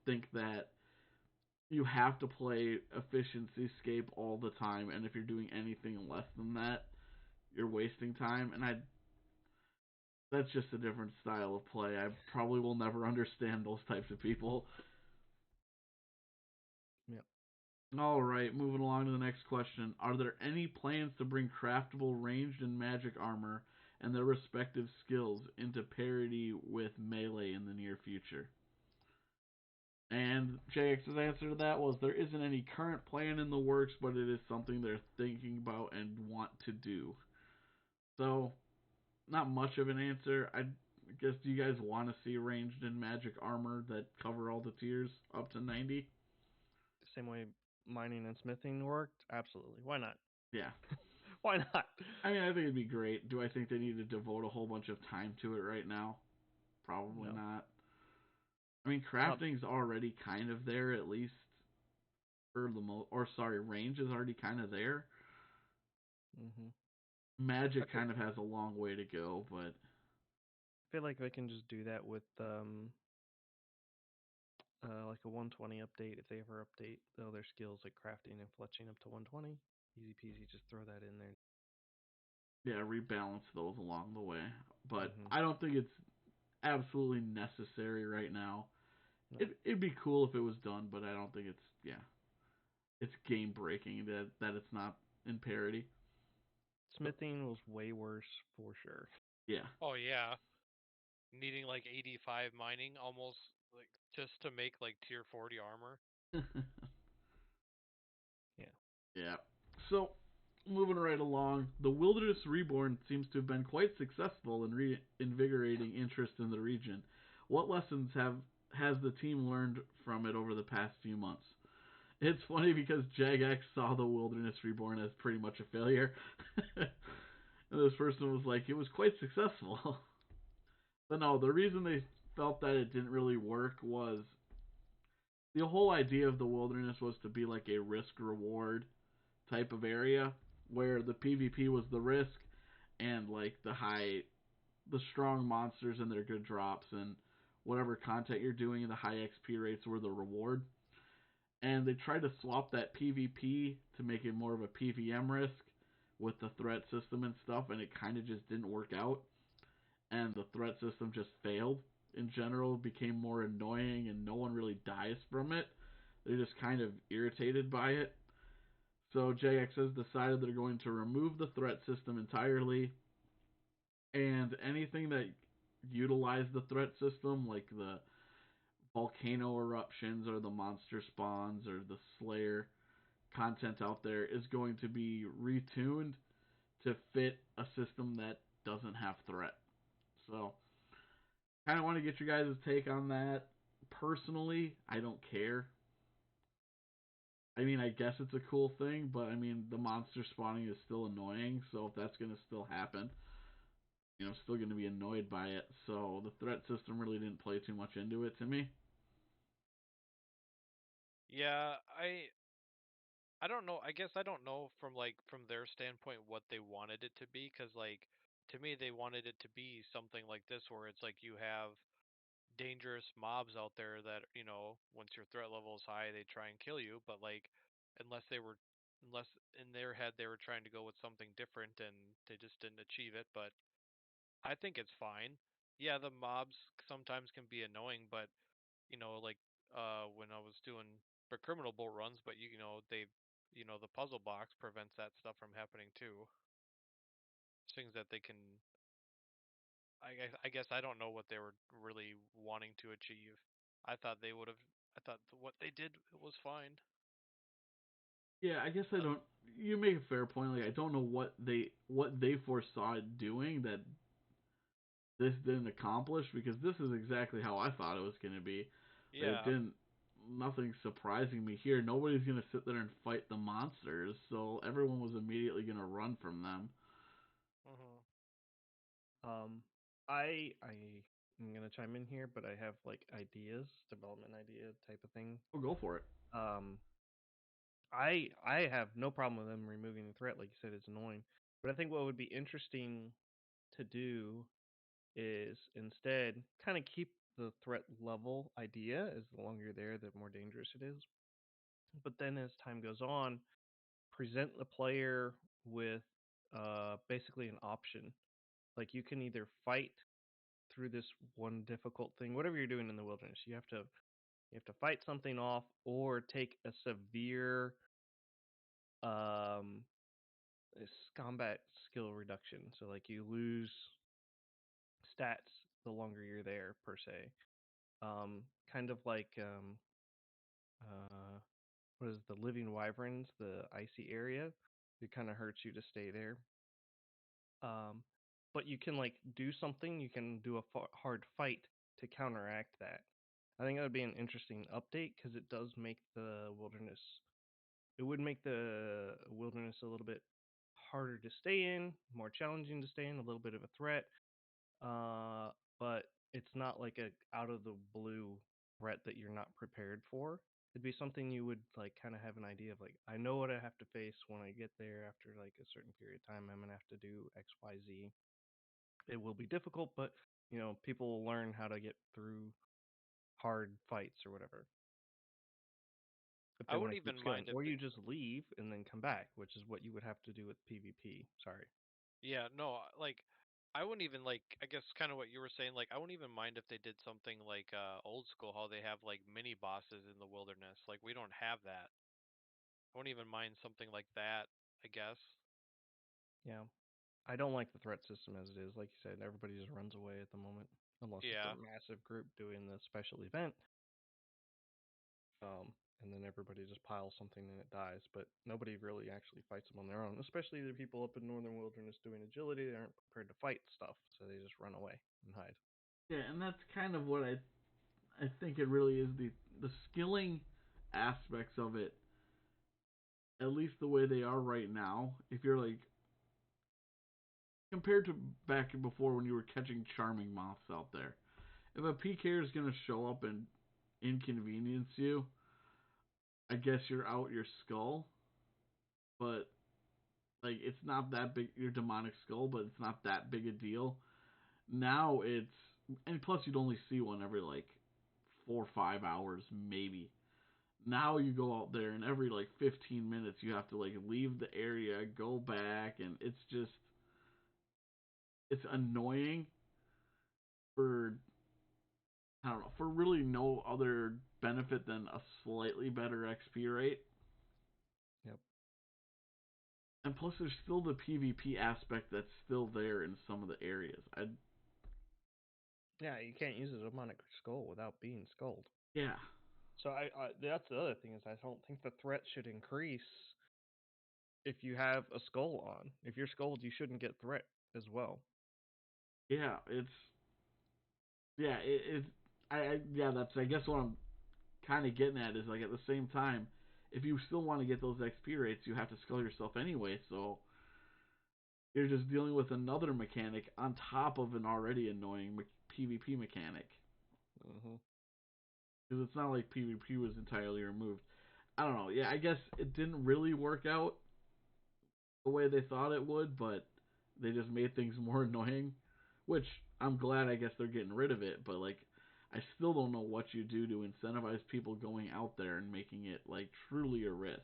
A: think that you have to play efficiency scape all the time, and if you're doing anything less than that, you're wasting time. And that's just a different style of play. I probably will never understand those types of people.
B: Yeah.
A: All right, moving along to the next question. Are there any plans to bring craftable ranged and magic armor and their respective skills into parity with melee in the near future? And JX's answer to that was there isn't any current plan in the works, but it is something they're thinking about and want to do. So, not much of an answer. I guess, do you guys want to see ranged and magic armor that cover all the tiers up to 90?
B: Same way mining and smithing worked? Absolutely. Why not?
A: Yeah.
B: Why not?
A: I mean, I think it'd be great. Do I think they need to devote a whole bunch of time to it right now? Probably
B: No.
A: not. I mean, crafting's already kind of there, at least for the range is already kind of there.
B: Mm-hmm.
A: Magic kind of has a long way to go, but
B: I feel like they can just do that with like a 120 update if they ever update all their skills like crafting and fletching up to 120. Easy peasy, just throw that in there.
A: yeah, rebalance those along the way. But
B: Mm-hmm.
A: I don't think it's absolutely necessary right now.
B: No.
A: It'd be cool if it was done, but I don't think it's game breaking that it's not in parity.
B: Smithing was way worse for sure.
A: Yeah.
C: Oh yeah, needing like 85 mining almost like just to make like tier 40 armor.
B: Yeah.
A: Yeah. So, moving right along, the Wilderness Reborn seems to have been quite successful in reinvigorating interest in the region. What lessons has the team learned from it over the past few months? It's funny because Jagex saw the Wilderness Reborn as pretty much a failure. And this person was like, it was quite successful. But no, the reason they felt that it didn't really work was the whole idea of the wilderness was to be like a risk reward type of area where the PvP was the risk and like the strong monsters and their good drops and whatever content you're doing and the high XP rates were the reward. And they tried to swap that PvP to make it more of a PvM risk with the threat system and stuff, and it kind of just didn't work out. And the threat system just failed in general, became more annoying, and no one really dies from it. They're just kind of irritated by it. So JX has decided they're going to remove the threat system entirely, and anything that utilize the threat system, like the volcano eruptions or the monster spawns or the Slayer content out there, is going to be retuned to fit a system that doesn't have threat. So, kind of want to get your guys' take on that. Personally, I don't care. I mean, I guess it's a cool thing, but I mean, the monster spawning is still annoying, so if that's going to still happen, still going to be annoyed by it. So the threat system really didn't play too much into it to me.
C: Yeah, I don't know. I guess I don't know from from their standpoint what they wanted it to be cuz like to me they wanted it to be something like this where it's like you have dangerous mobs out there that, once your threat level is high, they try and kill you, but like unless they were unless in their head they were trying to go with something different and they just didn't achieve it, but I think it's fine. Yeah, the mobs sometimes can be annoying, but like when I was doing the criminal boat runs, but the puzzle box prevents that stuff from happening too. Things that they can I guess I don't know what they were really wanting to achieve. I thought what they did was fine.
A: Yeah, I guess I don't. You make a fair point. Like I don't know what they foresaw it doing that this didn't accomplish because this is exactly how I thought it was going to be. Like it
C: Yeah.
A: didn't. Nothing surprising me here. Nobody's going to sit there and fight the monsters, so everyone was immediately going to run from them.
C: Mhm.
B: Um, I am gonna chime in here, but I have like ideas, development idea type of thing.
A: We'll go for it.
B: Um, I have no problem with them removing the threat, like you said, it's annoying. But I think what would be interesting to do is instead kind of keep the threat level idea. As the longer you're there, the more dangerous it is. But then as time goes on, present the player with basically an option. Like you can either fight through this one difficult thing, whatever you're doing in the wilderness, you have to fight something off or take a severe um combat skill reduction. So like you lose stats the longer you're there per se. Kind of like uh what is the living wyverns, the icy area. It kind of hurts you to stay there. Um, but you can like do something. You can do a hard fight to counteract that. I think that would be an interesting update because it does make the wilderness. It would make the wilderness a little bit harder to stay in, more challenging to stay in, a little bit of a threat. Uh, but it's not like a out of the blue threat that you're not prepared for. It'd be something you would like kind of have an idea of like I know what I have to face when I get there after like a certain period of time. I'm gonna have to do X, Y, Z. It will be difficult, but people will learn how to get through hard fights or whatever if
C: I
B: they want
C: wouldn't
B: to keep
C: even
B: skilling.
C: mind if
B: Or
C: they.
B: you just leave and then come back, which is what you would have to do with PvP. Sorry.
C: Yeah, no, like I wouldn't even like I guess kind of what you were saying, like I wouldn't even mind if they did something like old school how they have like mini bosses in the wilderness. Like we don't have that. I wouldn't even mind something like that, I guess.
B: Yeah. I don't like the threat system as it is. Like you said, everybody just runs away at the moment, unless it's
C: Yeah.
B: a massive group doing the special event. Um, and then everybody just piles something and it dies. But nobody really actually fights them on their own. Especially the people up in northern wilderness doing agility, they aren't prepared to fight stuff, so they just run away and hide.
A: Yeah, and that's kind of what I think it really is the skilling aspects of it. At least the way they are right now. If you're like compared to back before when you were catching charming moths out there. If a PK is gonna show up and inconvenience you, I guess you're out your skull. But like it's not that big your demonic skull, but it's not that big a deal. Now it's and plus you'd only see one every like 4 or 5 hours maybe. Now you go out there and every like 15 minutes you have to like leave the area, go back, and it's annoying for I don't know for really no other benefit than a slightly better XP rate.
B: Yep.
A: And plus, there's still the PvP aspect that's still there in some of the areas.
B: Yeah, you can't use a demonic skull without being skulled.
A: Yeah,
B: So that's the other thing is I don't think the threat should increase if you have a skull on. If you're skulled, you shouldn't get threat as well.
A: yeah, it yeah, that's I guess what I'm kind of getting at is like at the same time, if you still want to get those XP rates, you have to skill yourself anyway. So you're just dealing with another mechanic on top of an already annoying PvP mechanic.
B: Hmm.
A: Because it's not like PvP was entirely removed. I don't know. Yeah, I guess it didn't really work out the way they thought it would, but they just made things more annoying. Which I'm glad. I guess they're getting rid of it, but like, I still don't know what you do to incentivize people going out there and making it like truly a risk.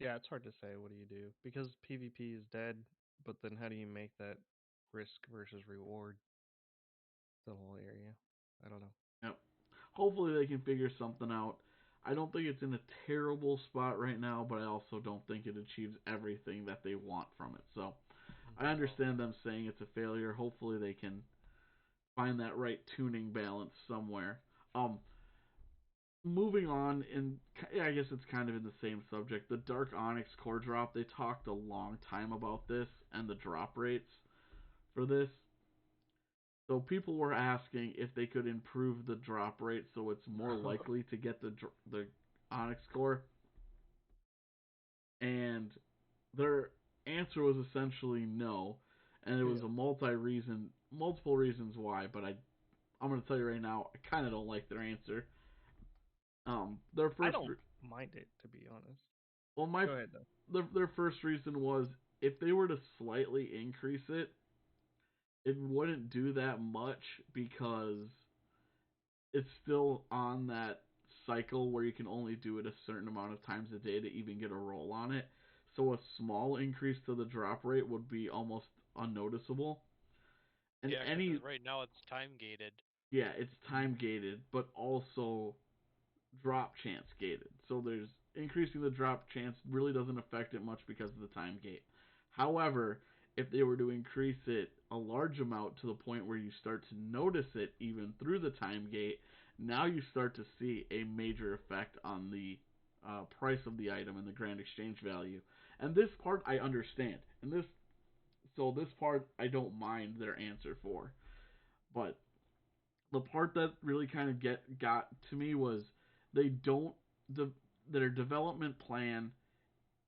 B: Yeah, it's hard to say. What do you do? Because PvP is dead, but then how do you make that risk versus reward the whole area? I don't know.
A: Yep. Hopefully they can figure something out. I don't think it's in a terrible spot right now, but I also don't think it achieves everything that they want from it. So I
B: Hmm.
C: No.
A: understand them saying it's a failure. Hopefully they can find that right tuning balance somewhere. Um, moving on, and I guess it's kind of in the same subject. The Dark Onyx core drop. They talked a long time about this and the drop rates for this. So people were asking if they could improve the drop rate so it's more likely to get the Onyx core, and their answer was essentially no, and it was a multiple reasons why. But I'm gonna tell you right now, I kind of don't like their answer. Their
B: I
A: first,
B: don't mind it, to be honest.
A: well, my
B: Go ahead though.
A: their first reason was if they were to slightly increase it, it wouldn't do that much because it's still on that cycle where you can only do it a certain amount of times a day to even get a roll on it. So a small increase to the drop rate would be almost unnoticeable. And
C: Yeah, because right now it's time gated.
A: yeah, it's time gated, but also drop chance gated. So there's increasing the drop chance really doesn't affect it much because of the time gate. However, if they were to increase it a large amount to the point where you start to notice it even through the time gate, now you start to see a major effect on the price of the item and the grand exchange value. And this part I understand. This part I don't mind their answer for. But the part that really kind of got to me was they don't the their development plan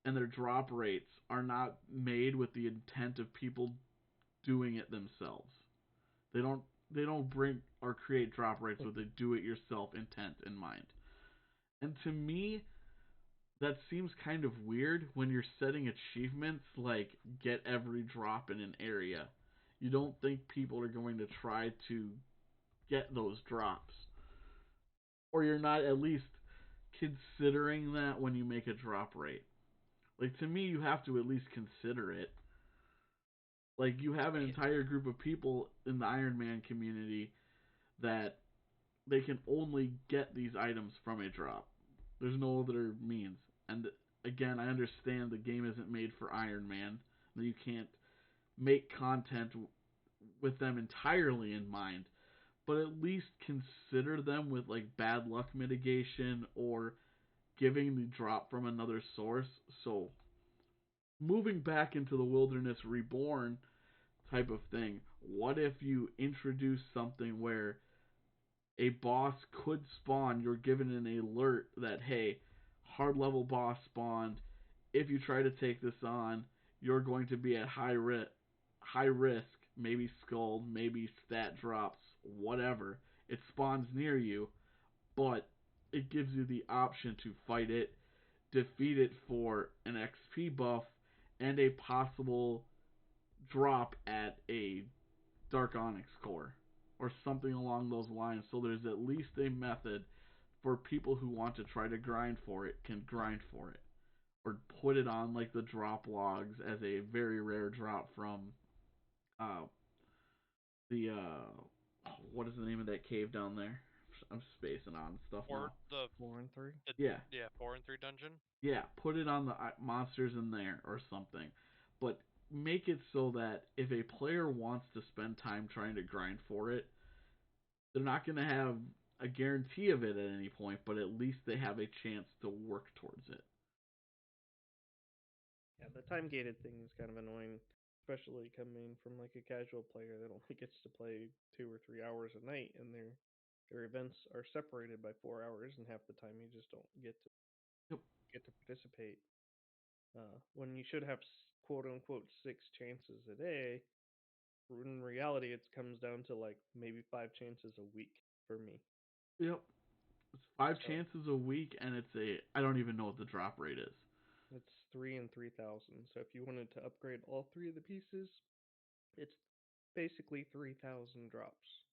A: and their drop rates are not made with the intent of people doing it themselves. They don't they don't bring or create drop rates with a do it yourself intent in mind. And to me that seems kind of weird when you're setting achievements like get every drop in an area. You don't think people are going to try to get those drops, or you're not at least considering that when you make a drop rate. Like to me, you have to at least consider it. Like you have an entire group of people in the Iron Man community that they can only get these items from a drop. There's no other means. And again, I understand the game isn't made for Iron Man. That you can't make content with them entirely in mind, but at least consider them with like bad luck mitigation or giving the drop from another source. So moving back into the Wilderness Reborn type of thing, what if you introduce something where a boss could spawn, you're given an alert that, hey, hard level boss spawned. If you try to take this on, you're going to be at high risk, maybe skull, maybe stat drops, whatever. It spawns near you, but it gives you the option to fight it, defeat it for an XP buff, and a possible drop at a Dark Onyx core or something along those lines. So there's at least a method for people who want to try to grind for it can grind for it, or put it on like the drop logs as a very rare drop from uh, the what is the name of that cave down there? I'm spacing on stuff now.
C: The
B: 4 and 3.
A: Yeah,
C: 4 and 3 dungeon.
A: yeah, put it on the monsters in there or something. But make it so that if a player wants to spend time trying to grind for it, they're not going to have a guarantee of it at any point, but at least they have a chance to work towards it.
B: Yeah, the time gated thing is kind of annoying, especially coming from like a casual player that only gets to play 2 or 3 hours a night, and their events are separated by 4 hours, and half the time you just don't
A: Yep.
B: get to participate. When you should have quote unquote 6 chances a day, in reality it comes down to like maybe 5 chances a week for me.
A: Yep. It's five
B: So
A: chances a week, and I don't even know what the drop rate is.
B: it's 3 and 3,000. So if you wanted to upgrade all three of the pieces, it's basically 3,000 drops.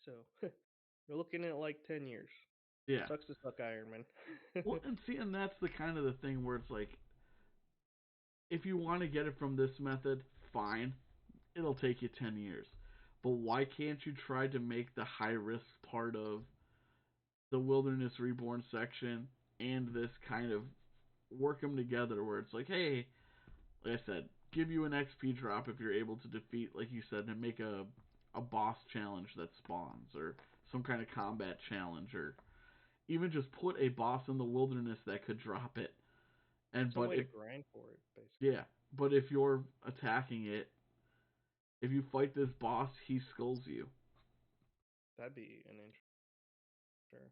B: So you're looking at like 10 years.
A: Yeah.
B: Sucks to suck, Iron Man.
A: Well, and see, and that's the kind of the thing where it's like, if you want to get it from this method, fine. It'll take you 10 years. But why can't you try to make the high risk part of the Wilderness Reborn section and this kind of work them together where it's like, hey, like I said, give you an XP drop if you're able to defeat, like you said, and make a boss challenge that spawns or some kind of combat challenge, or even just put a boss in the wilderness that could drop it. And
B: Some
A: but
B: way
A: if
B: to grind for it, basically.
A: yeah, but if you're attacking it, if you fight this boss, he skulls you.
B: That'd be an interesting. Sure.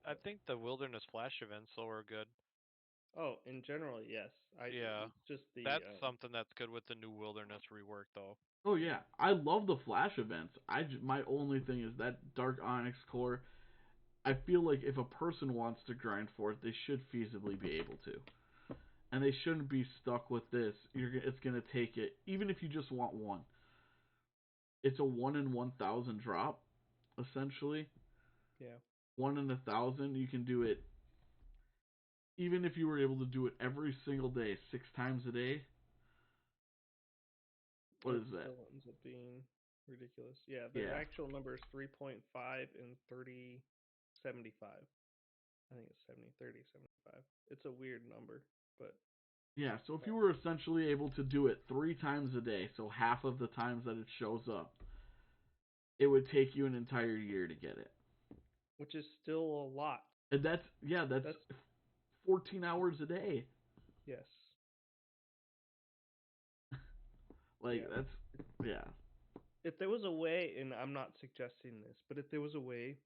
C: I think the wilderness flash events though are good.
B: Oh, in general, yes.
C: Yeah,
B: Just the
C: that's something that's good with the new wilderness rework though.
A: Oh yeah, I love the flash events. My only thing is that Dark Onyx core. I feel like if a person wants to grind for it, they should feasibly be able to, and they shouldn't be stuck with this. It's gonna take it, even if you just want one. It's a 1 in 1,000 drop, essentially.
B: yeah.
A: 1 in 1,000. You can do it, even if you were able to do it every single day, 6 times a day. What
B: It
A: is that?
B: still ends up being ridiculous. Yeah, their
A: Yeah,
B: actual number is 3.5 and 3075. I think it's 70, 30, 75. It's a weird number, but
A: yeah. So if you
B: um,
A: were essentially able to do it 3 times a day, so half of the times that it shows up, it would take you an entire year to get it.
B: which is still a lot.
A: And that's
B: That's
A: 14 hours a day.
B: yes,
A: Like
B: yeah.
A: that's yeah.
B: If there was a way, and I'm not suggesting this, but if there was a way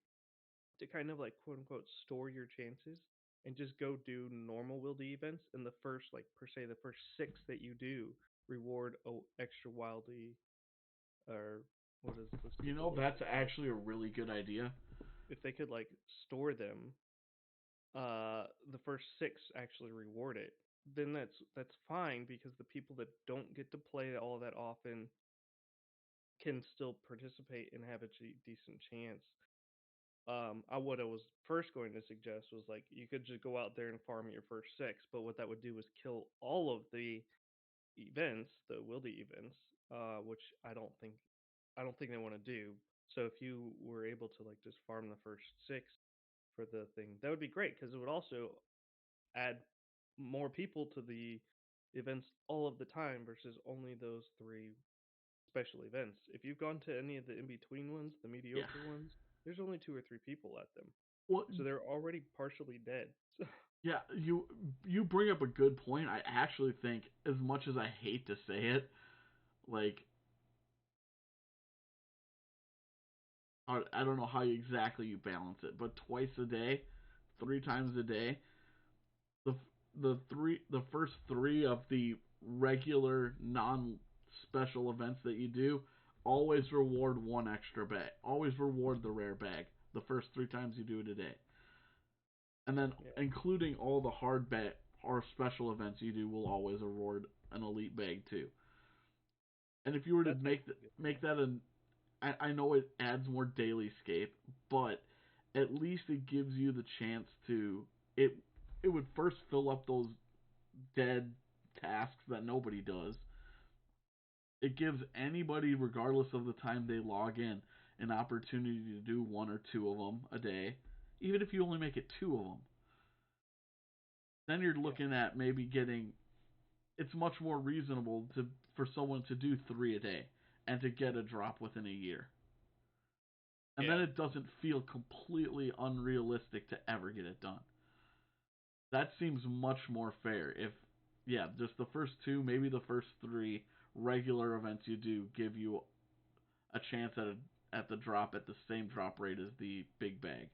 B: to kind of like quote unquote store your chances and just go do normal wildy events, and the first like per se the first six that you do reward a extra wildy, or what is the
A: You
B: stupid
A: know,
B: word
A: that's
B: for it?
A: actually a really good idea.
B: If they could like store them, the first six actually reward it, then that's fine because the people that don't get to play all that often can still participate and have a decent chance. What I was first going to suggest was like you could just go out there and farm your first six, but what that would do is kill all of the events, the wildy events, which I don't think they want to do. So if you were able to like just farm the first six for the thing, that would be great because it would also add more people to the events all of the time versus only those three special events. If you've gone to any of the in between ones, the
A: Yeah.
B: mediocre ones, there's only two or three people at them.
A: Well,
B: So they're already partially dead.
A: yeah, you bring up a good point. I actually think, as much as I hate to say it, like I don't know how exactly you balance it, but twice a day, 3 times a day, the the first three of the regular non special events that you do always reward one extra bag. Always reward the rare bag the first 3 times you do it a day, and then
B: Yeah,
A: including all the hard bag or special events you do will always reward an elite bag too. And if you were to
B: that's
A: make
B: actually good to
A: make
B: know.
A: that an I know it adds more daily scape, but at least it gives you the chance to it. It would first fill up those dead tasks that nobody does. It gives anybody, regardless of the time they log in, an opportunity to do one or two of them a day, even if you only make it two of them. Then you're
B: Yeah,
A: looking at maybe getting. It's much more reasonable to for someone to do three a day and to get a drop within a year. And then
C: Yeah.
A: it doesn't feel completely unrealistic to ever get it done. That seems much more fair. If yeah, just the first two, maybe the first three regular events you do give you a chance at the drop at the same drop rate as the big bag,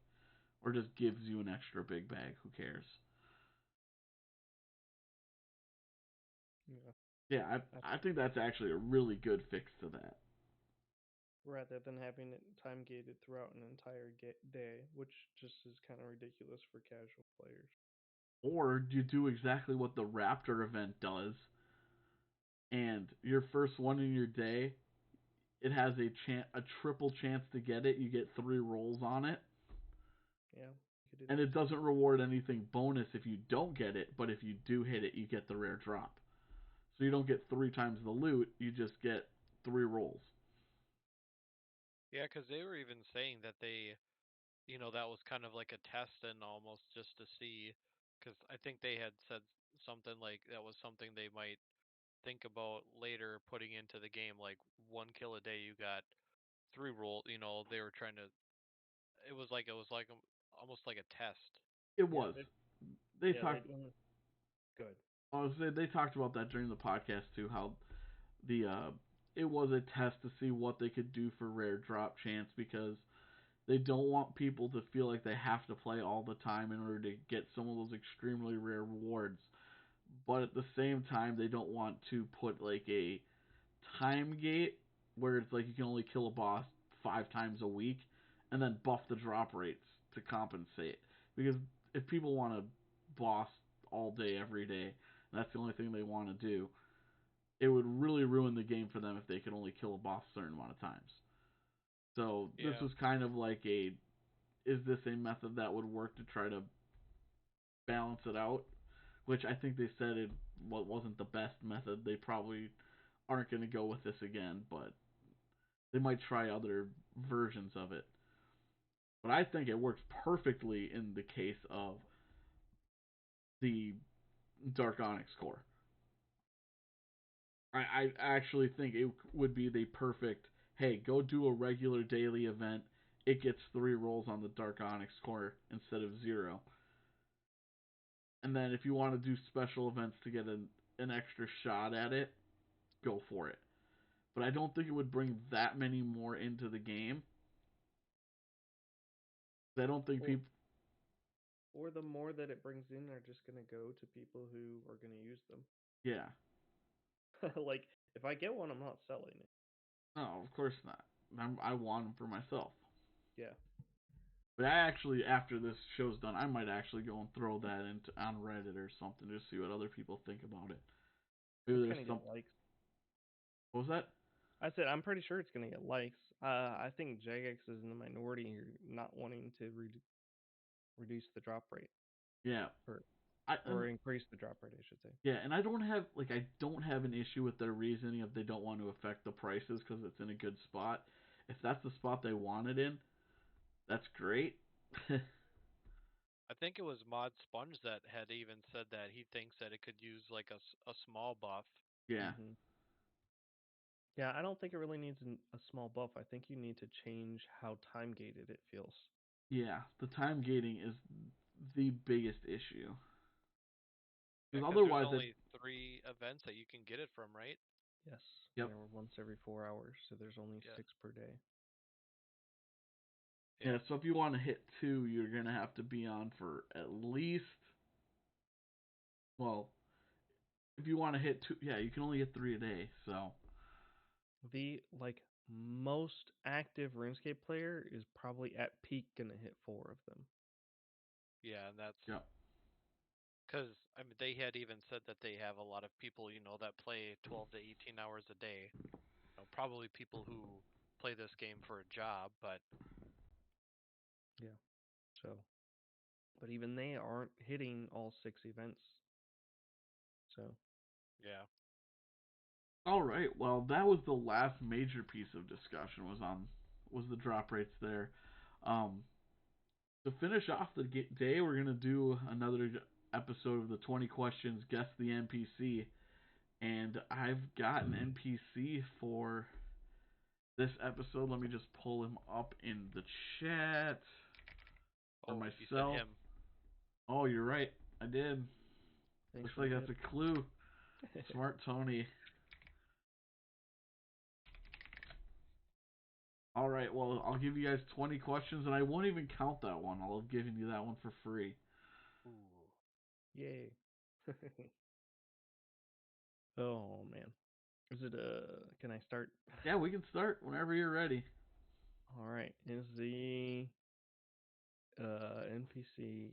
A: or just gives you an extra big bag. Who cares?
B: yeah.
A: Yeah,
B: I
A: I
B: think
A: think that's actually a really good fix to that.
B: rather than having it time gated throughout an entire day, which just is kind of ridiculous for casual players.
A: Or you do exactly what the Raptor event does, and your first one in your day, it has a triple chance to get it. You get 3 rolls on it,
B: Yeah, you could do
A: and
B: that
A: it
B: too.
A: doesn't reward anything bonus if you don't get it, but if you do hit it, you get the rare drop. So you don't get 3 times the loot, you just get 3 rolls.
C: Yeah, because they were even saying that that was kind of like a test and almost just to see, because I think they had said something like that was something they might think about later putting into the game, like 1 kill a day, you got 3 roll. They were trying to almost like a test.
A: It
B: Yeah,
A: was. They
B: yeah, they
A: talked.
B: don't. Good.
A: I was saying they talked about that during the podcast too. How the it was a test to see what they could do for rare drop chance because they don't want people to feel like they have to play all the time in order to get some of those extremely rare rewards. But at the same time, they don't want to put like a time gate where it's like you can only kill a boss 5 times a week and then buff the drop rates to compensate. Because if people want to boss all day every day, and that's the only thing they want to do, it would really ruin the game for them if they could only kill a boss a certain amount of times. So this
C: Yeah.
A: was kind of like a, is this a method that would work to try to balance it out? Which I think they said it wasn't the best method. They probably aren't going to go with this again, but they might try other versions of it. But I think it works perfectly in the case of the Dark Onyx core. I actually think it would be the perfect, hey, go do a regular daily event. It gets 3 rolls on the Dark Onyx core instead of 0. And then if you want to do special events to get an extra shot at it, go for it. But I don't think it would bring that many more into the game. I don't think
B: Or
A: people.
B: or the more that it brings in are just gonna go to people who are gonna use them.
A: Yeah.
B: Like if I get one, I'm not selling it.
A: No, of course not. I want them for myself.
B: Yeah,
A: But I actually, after this show's done, I might actually go and throw that into on Reddit or something to see what other people think about it. Maybe
B: it's
A: there's
B: gonna get
A: some.
B: likes.
A: What was that?
B: I said I'm pretty sure it's gonna get likes. I think Jagex is in the minority here, not wanting to reduce the drop rate
A: Yeah.
B: or
A: I
B: or increase the drop rate, I should say.
A: Yeah, and I don't have an issue with their reasoning if they don't want to affect the prices because it's in a good spot. If that's the spot they want it in, that's great.
C: I think it was Mod Sponge that had even said that he thinks that it could use like a small buff.
A: Yeah,
B: Hmm. Yeah, I don't think it really needs a small buff. I think you need to change how time gated it feels.
A: yeah. The time gating is the biggest issue
C: Yeah,
A: because
C: because there's
A: otherwise it.
C: only 3 events that you can get it from, right?
B: Yes, and
A: Yep.
B: they're once every 4 hours, so there's only
C: Yeah.
B: 6 per day.
A: Yeah.
C: Yeah.
A: So if you want to hit 2, you're gonna have to be on for at least. Well, if you want to hit 2, yeah, you can only hit 3 a day. So.
B: The most active RuneScape player is probably at peak gonna hit 4 of them.
C: Yeah, and that's
A: Yep.
C: because I mean they had even said that they have a lot of people, that play 12 to 18 hours a day. Probably people who play this game for a job, but
B: Yeah. So, but even they aren't hitting all 6 events. So,
C: yeah.
A: All right. Well, that was the last major piece of discussion was the drop rates there. Um, to finish off the day, we're gonna do another episode of the 20 questions. Guess the NPC, and I've got an NPC for this episode. Let me just pull him up in the chat for
C: Oh, you said
A: myself.
C: him.
A: Oh, you're right. I did.
B: thanks
A: Looks
B: for the
A: like that's
B: tip.
A: a clue. Smart Tony. All right, well, I'll give you guys 20 questions, and I won't even count that one. I'll have given you that one for free.
C: Ooh.
B: Yay. Oh man. Is it can I start?
A: Yeah, we can start whenever you're ready.
B: All right. Is the NPC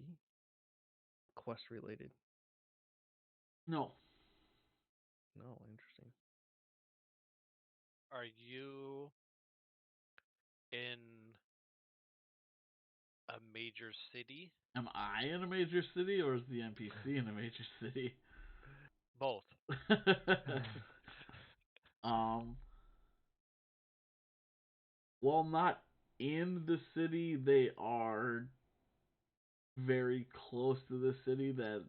B: quest related?
A: No,
B: No, interesting.
C: Are you in a major city?
A: am I in a major city, or is the NPC in a major city?
C: Both.
A: um, while not in the city, they are very close to the city. That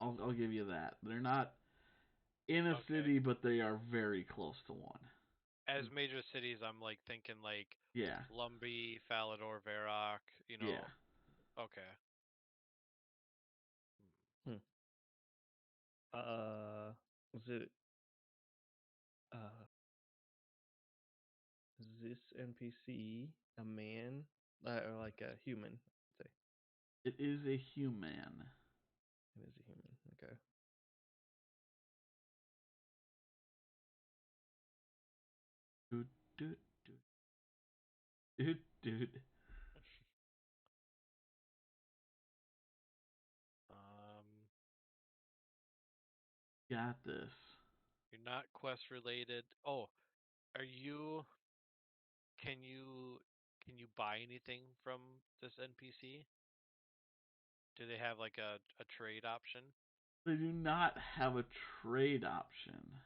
A: I'll give you that. They're not in a
C: Okay.
A: city, but they are very close to one.
C: as major cities, I'm like thinking like
A: Yeah,
C: Lumbee, Falador, Varrock.
A: yeah.
C: Okay.
B: Hmm. Was it uh is this NPC a man or like a human? I'd say
A: It is a human.
B: it is a human. Okay.
A: Doot, doot, doot, doot, doot.
C: Um,
A: Got this.
C: you're not quest related. Oh, are you? Can you buy anything from this NPC? Do they have like a trade option?
A: They do not have a trade option.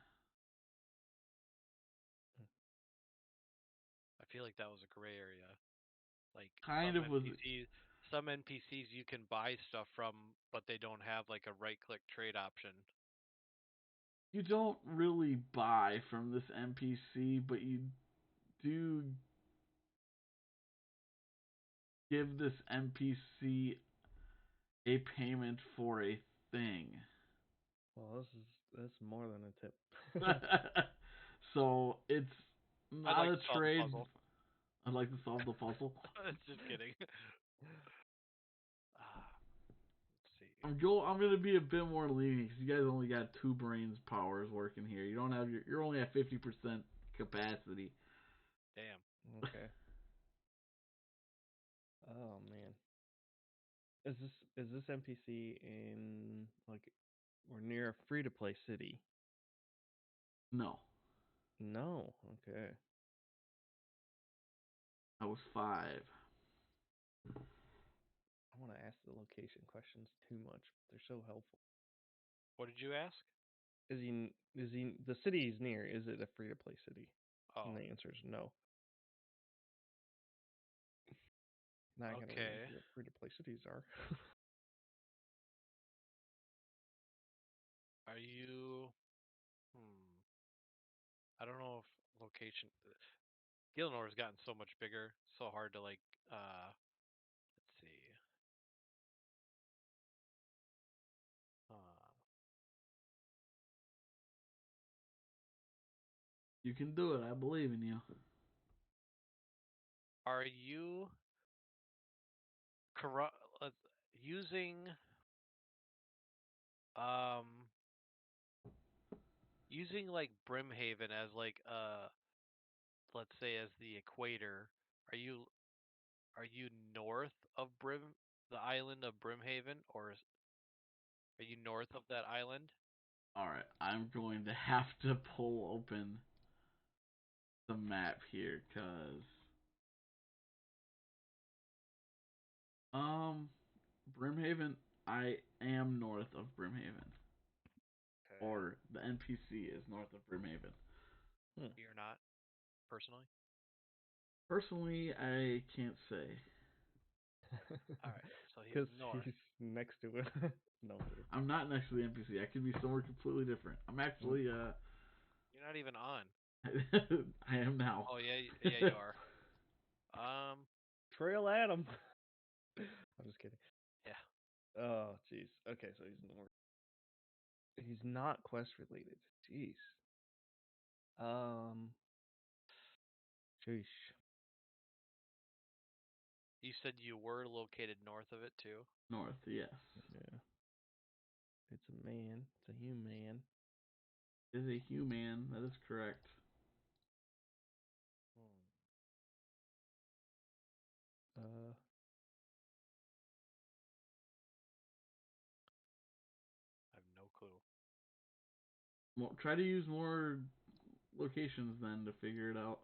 C: I feel like that was a gray area. Like
A: Kind
C: some
A: of was.
C: NPCs you can buy stuff from, but they don't have like a right click trade option.
A: You don't really buy from this NPC, but you do give this NPC a payment for a thing.
B: Well, that's more than a tip.
A: So it's
C: I'd
A: not
C: like
A: a
C: to solve the
A: trade.
C: puzzle.
A: I'd like to solve the puzzle.
C: Just kidding. Let's see.
A: I'm gonna be a bit more lenient because you guys only got 2 brains powers working here. You don't have you're only at 50% capacity.
C: Damn.
B: Okay. Oh man. Is this NPC in like or near a free to play city?
A: No,
B: No. Okay.
A: I was 5.
B: I want to ask the location questions too much. They're so helpful.
C: What did you ask?
B: Is he the city he's near, is it a free to play city? And
C: Oh,
B: the answer is no. Not gonna get
C: okay.
B: into what free to play cities are.
C: Are you? I don't know if location. Gilnor has gotten so much bigger, so hard to like. Let's see. Uh,
A: You can do it. I believe in you.
C: are you corrupt? Using um using like Brimhaven as like let's say as the equator? Are you north of the island of Brimhaven, or are you north of that island?
A: All right, I'm going to have to pull open the map here, cause um, Brimhaven. I am north of Brimhaven,
C: Okay.
A: or the NPC is north of Brimhaven.
B: Hmm.
C: You're not personally.
A: Personally, I can't say.
C: All right. So he's
B: Because
C: north.
B: he's next to it. No.
A: I'm not next to the NPC. I could be somewhere completely different. I'm actually
C: You're not even on.
A: I am now.
C: Oh yeah, yeah you are.
B: Trail Adam. I'm just kidding.
C: Yeah.
B: Oh, jeez. Okay, so he's north. He's not quest related. Jeez. Um. Sheesh.
C: You said you were located north of it too.
A: North, yes.
B: Yeah. It's a man. It's a human.
A: Is a human. That is correct.
C: Hmm.
B: Uh.
C: I have no clue.
A: Well, try to use more locations then to figure it out.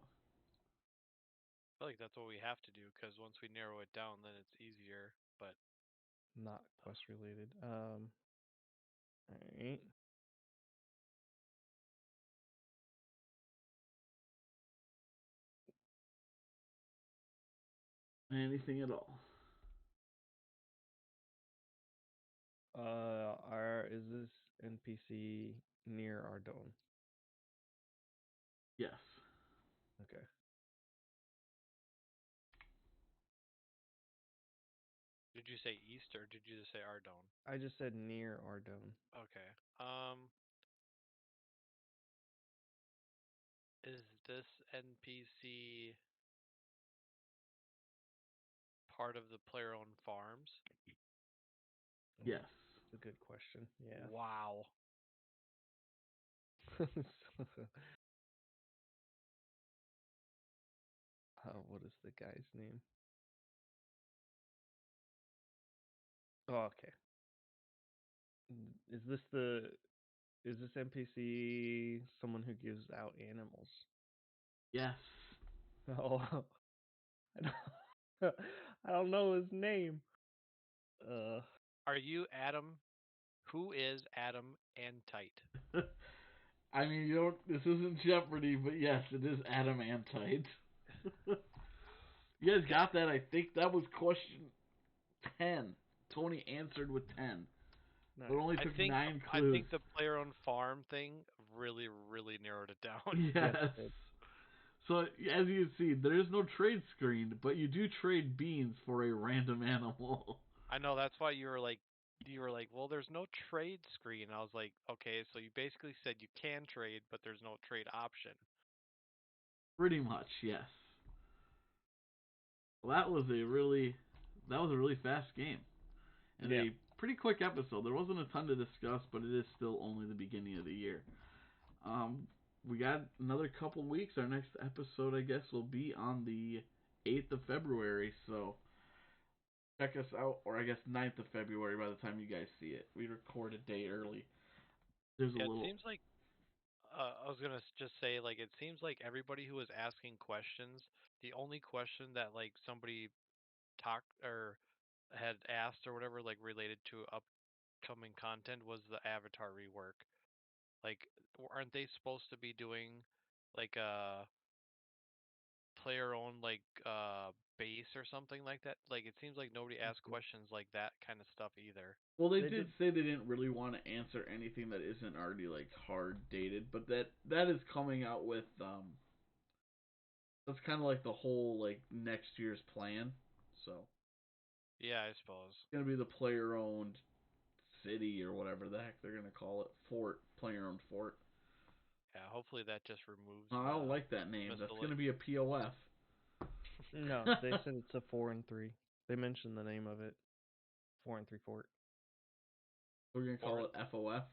C: I feel like that's what we have to do because once we narrow it down, then it's easier. But
B: Not quest related. Alright.
A: Anything at all.
B: Is this NPC near our dome?
A: Yes.
B: Okay.
C: Did you say east or did you just say Ardone?
B: I just said near Ardone.
C: Okay. Is this NPC part of the player-owned farms?
A: Yes.
B: That's a good question. Yeah.
C: Wow.
B: What is the guy's name? Oh, okay. Is this NPC someone who gives out animals?
A: Yes.
B: Oh, I don't know his name.
C: Are you Adam? Who is Adam Antite?
A: I mean, this isn't Jeopardy, but yes, it is adamantite. You guys got that? I think that was question 10. Tony answered with 10.
B: Nice.
A: But it only took 9 clues.
C: I think the player-owned farm thing really, really narrowed it down.
A: Yes.
B: Yes.
A: So, as you can see, there is no trade screen, but you do trade beans for a random animal.
C: I know, that's why you were like, well, there's no trade screen. I was like, okay, so you basically said you can trade, but there's no trade option.
A: Pretty much, yes. Well, that was a really fast game. And
B: Yeah.
A: a pretty quick episode. There wasn't a ton to discuss, but it is still only the beginning of the year. We got another couple weeks. Our next episode, I guess, will be on the 8th of February. So check us out, or I guess 9th of February by the time you guys see it. We record a day early. There's a
C: Yeah,
A: little.
C: it seems like I was gonna just say, like, it seems like everybody who was asking questions, the only question that like somebody talked or had asked or whatever, like related to upcoming content, was the avatar rework. Like, aren't they supposed to be doing like a player-owned like base or something like that? Like, it seems like nobody asked questions like that kind of stuff either.
A: Well, they
B: They
A: did say they didn't really want to answer anything that isn't already like hard dated, but that is coming out with that's kind of like the whole like next year's plan. So
C: Yeah, I suppose.
A: it's gonna be the player owned city or whatever the heck they're gonna call it, fort, player owned fort.
C: Yeah, hopefully that just removes
A: No, I don't like that name. That's gonna be a POF.
B: No, they said it's a 4 and 3. They mentioned the name of it. 4 and 3 fort.
A: We're gonna call it FOF.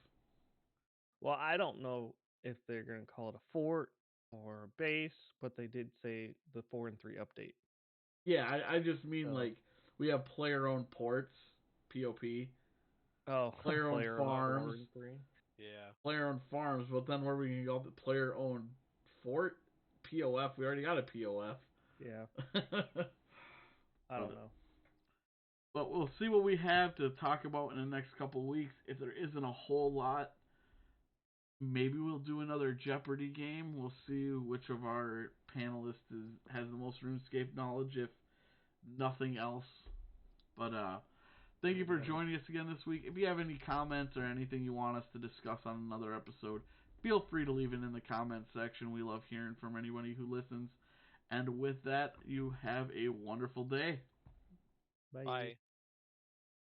B: Well, I don't know if they're gonna call it a fort or a base, but they did say the 4 and 3 update.
A: Yeah, I just mean
B: So-
A: like we have player owned ports, POP,
B: Oh,
A: player owned
B: player
A: farms,
B: 4 and 3.
C: Yeah.
A: player owned farms. But then where are we gonna go? The player owned fort, POF. We already got a POF.
B: Yeah. I don't know.
A: But we'll see what we have to talk about in the next couple weeks. If there isn't a whole lot, maybe we'll do another Jeopardy game. We'll see which of our panelists has the most RuneScape knowledge, if nothing else. But thank you for joining us again this week. If you have any comments or anything you want us to discuss on another episode, feel free to leave it in the comments section. We love hearing from anybody who listens. And with that, you have a wonderful day.
B: Bye.
C: Bye.